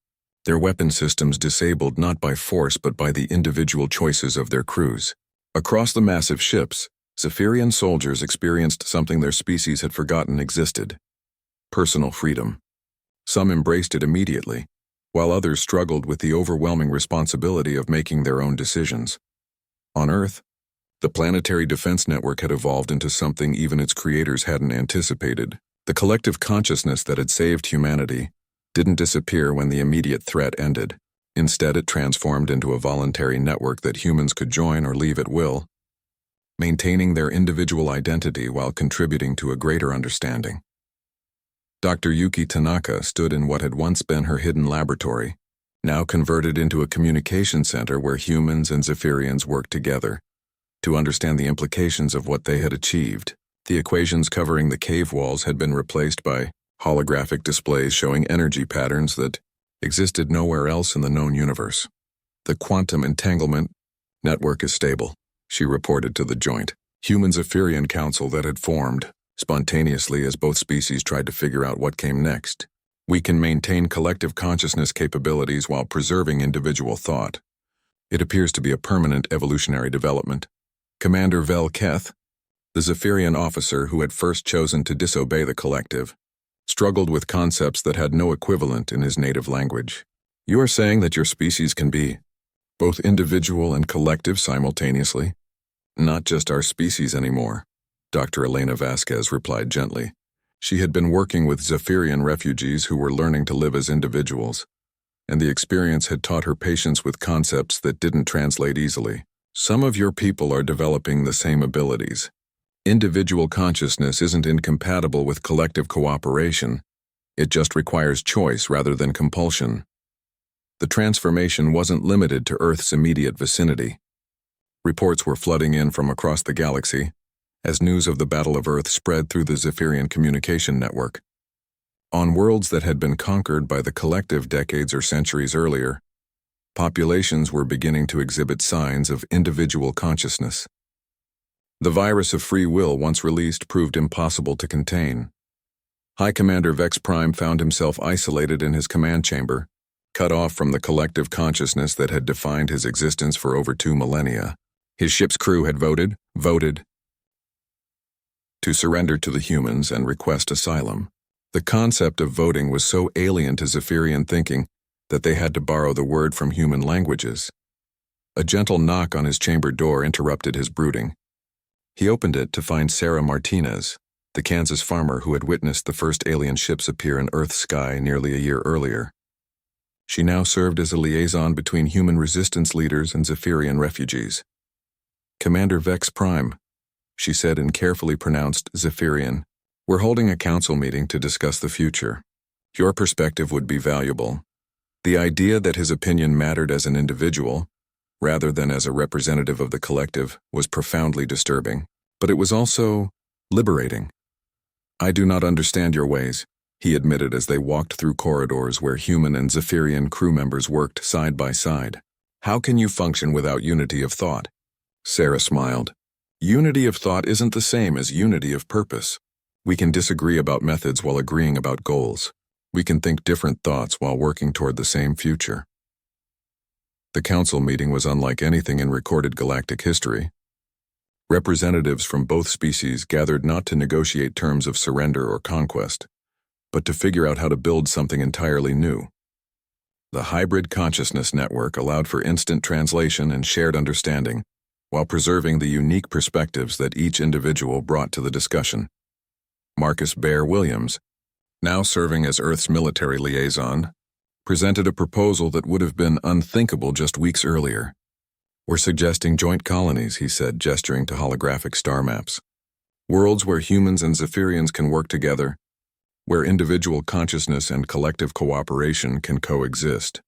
their weapon systems disabled not by force but by the individual choices of their crews. Across the massive ships, Zephyrian soldiers experienced something their species had forgotten existed: personal freedom. Some embraced it immediately, while others struggled with the overwhelming responsibility of making their own decisions. On Earth, the planetary defense network had evolved into something even its creators hadn't anticipated. The collective consciousness that had saved humanity didn't disappear when the immediate threat ended. Instead, it transformed into a voluntary network that humans could join or leave at will, maintaining their individual identity while contributing to a greater understanding. Dr. Yuki Tanaka stood in what had once been her hidden laboratory, now converted into a communication center where humans and Zephyrians worked together to understand the implications of what they had achieved. The equations covering the cave walls had been replaced by holographic displays showing energy patterns that existed nowhere else in the known universe. "The quantum entanglement network is stable," she reported to the joint Human Zephyrian Council that had formed. spontaneously as both species tried to figure out what came next. We can maintain collective consciousness capabilities while preserving individual thought. It appears to be a permanent evolutionary development. Commander Vel Keth, the Zephyrian officer who had first chosen to disobey the collective, struggled with concepts that had no equivalent in his native language. You are saying that your species can be both individual and collective simultaneously? Not just our species anymore, Dr. Elena Vasquez replied gently. She had been working with Zephyrian refugees who were learning to live as individuals, and the experience had taught her patience with concepts that didn't translate easily. Some of your people are developing the same abilities. Individual consciousness isn't incompatible with collective cooperation. It just requires choice rather than compulsion. The transformation wasn't limited to Earth's immediate vicinity. Reports were flooding in from across the galaxy as news of the Battle of Earth spread through the Zephyrian communication network. On worlds that had been conquered by the collective decades or centuries earlier, populations were beginning to exhibit signs of individual consciousness. The virus of free will once released proved impossible to contain. High Commander Vex Prime found himself isolated in his command chamber, cut off from the collective consciousness that had defined his existence for over 2 millennia. His ship's crew had voted to surrender to the humans and request asylum. The concept of voting was so alien to Zephyrian thinking that they had to borrow the word from human languages. A gentle knock on his chamber door interrupted his brooding. He opened it to find Sarah Martinez, the Kansas farmer who had witnessed the first alien ships appear in Earth's sky nearly a year earlier. She now served as a liaison between human resistance leaders and Zephyrian refugees. Commander Vex Prime, she said in carefully pronounced Zephyrian, we're holding a council meeting to discuss the future. Your perspective would be valuable. The idea that his opinion mattered as an individual, rather than as a representative of the collective, was profoundly disturbing, but it was also liberating. I do not understand your ways, he admitted as they walked through corridors where human and Zephyrian crew members worked side by side. How can you function without unity of thought? Sarah smiled. Unity of thought isn't the same as unity of purpose. We can disagree about methods while agreeing about goals. We can think different thoughts while working toward the same future. The council meeting was unlike anything in recorded galactic history. Representatives from both species gathered not to negotiate terms of surrender or conquest, but to figure out how to build something entirely new. The hybrid consciousness network allowed for instant translation and shared understanding, while preserving the unique perspectives that each individual brought to the discussion. Marcus Bear Williams, now serving as Earth's military liaison, presented a proposal that would have been unthinkable just weeks earlier. We're suggesting joint colonies, he said, gesturing to holographic star maps. Worlds where humans and Zephyrians can work together, where individual consciousness and collective cooperation can coexist.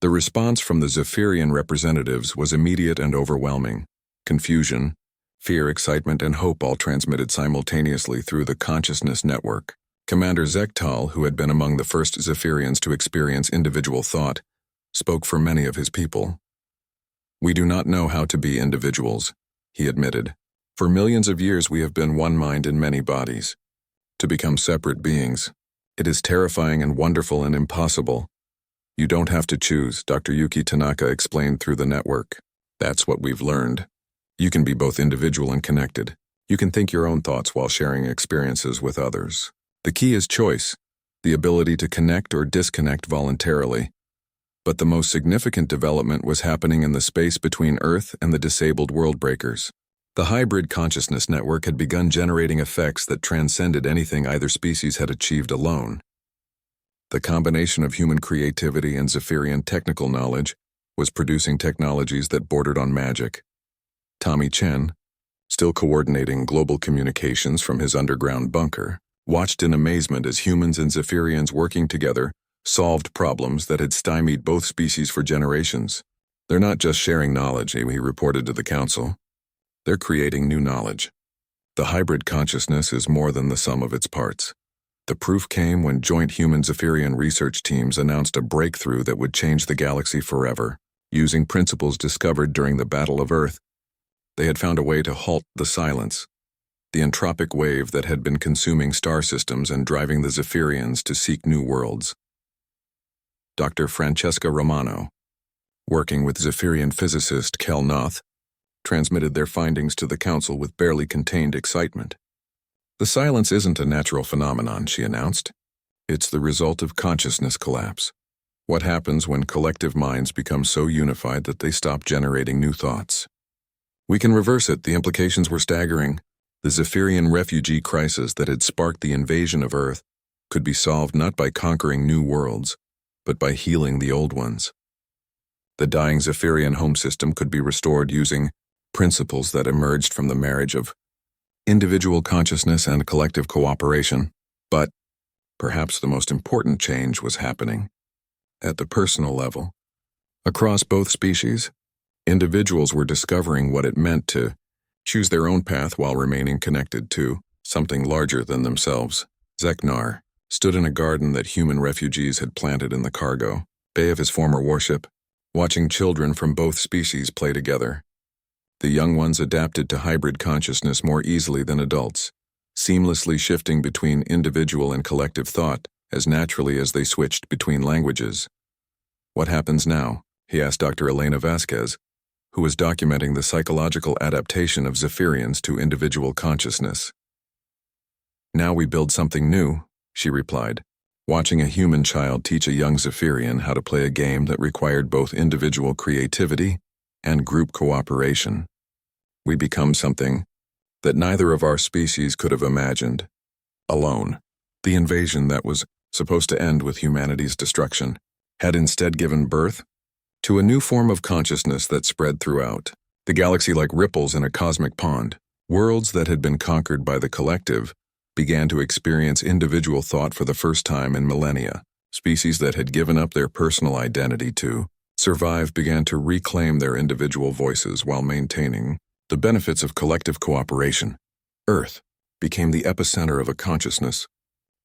The response from the Zephyrian representatives was immediate and overwhelming. Confusion, fear, excitement, and hope all transmitted simultaneously through the consciousness network. Commander Zektal, who had been among the first Zephyrians to experience individual thought, spoke for many of his people. We do not know how to be individuals, he admitted. For millions of years we have been one mind in many bodies. To become separate beings, it is terrifying and wonderful and impossible. You don't have to choose, Dr. Yuki Tanaka explained through the network. That's what we've learned. You can be both individual and connected. You can think your own thoughts while sharing experiences with others. The key is choice, the ability to connect or disconnect voluntarily. But the most significant development was happening in the space between Earth and the disabled world breakers. The hybrid consciousness network had begun generating effects that transcended anything either species had achieved alone. The combination of human creativity and Zephyrian technical knowledge was producing technologies that bordered on magic. Tommy Chen, still coordinating global communications from his underground bunker, watched in amazement as humans and Zephyrians working together solved problems that had stymied both species for generations. They're not just sharing knowledge, he reported to the council. They're creating new knowledge. The hybrid consciousness is more than the sum of its parts. The proof came when joint human-Zephyrian research teams announced a breakthrough that would change the galaxy forever. Using principles discovered during the Battle of Earth, they had found a way to halt the silence, the entropic wave that had been consuming star systems and driving the Zephyrians to seek new worlds. Dr. Francesca Romano, working with Zephyrian physicist Kel Noth, transmitted their findings to the council with barely contained excitement. The silence isn't a natural phenomenon, she announced. It's the result of consciousness collapse. What happens when collective minds become so unified that they stop generating new thoughts? We can reverse it. The implications were staggering. The Zephyrian refugee crisis that had sparked the invasion of Earth could be solved not by conquering new worlds, but by healing the old ones. The dying Zephyrian home system could be restored using principles that emerged from the marriage of individual consciousness and collective cooperation. But perhaps the most important change was happening at the personal level. Across both species, individuals were discovering what it meant to choose their own path while remaining connected to something larger than themselves. Zeknar stood in a garden that human refugees had planted in the cargo bay of his former warship, watching children from both species play together. The young ones adapted to hybrid consciousness more easily than adults, seamlessly shifting between individual and collective thought as naturally as they switched between languages. What happens now? He asked Dr. Elena Vasquez, who was documenting the psychological adaptation of Zephyrians to individual consciousness. Now we build something new, she replied, watching a human child teach a young Zephyrian how to play a game that required both individual creativity and group cooperation. We become something that neither of our species could have imagined. Alone, the invasion that was supposed to end with humanity's destruction had instead given birth to a new form of consciousness that spread throughout the galaxy like ripples in a cosmic pond. Worlds that had been conquered by the collective began to experience individual thought for the first time in millennia. Species that had given up their personal identity to survive began to reclaim their individual voices while maintaining the benefits of collective cooperation. Earth became the epicenter of a consciousness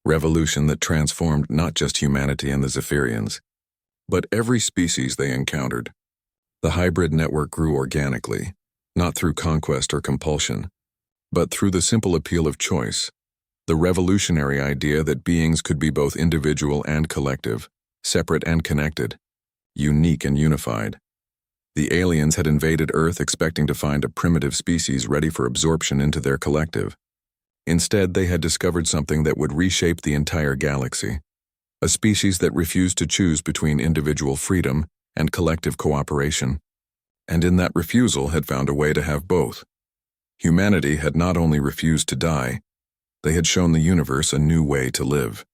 revolution that transformed not just humanity and the Zephyrians, but every species they encountered. The hybrid network grew organically, not through conquest or compulsion, but through the simple appeal of choice, the revolutionary idea that beings could be both individual and collective, separate and connected, unique and unified. The aliens had invaded Earth expecting to find a primitive species ready for absorption into their collective. Instead, they had discovered something that would reshape the entire galaxy, a species that refused to choose between individual freedom and collective cooperation, and in that refusal had found a way to have both. Humanity had not only refused to die, they had shown the universe a new way to live.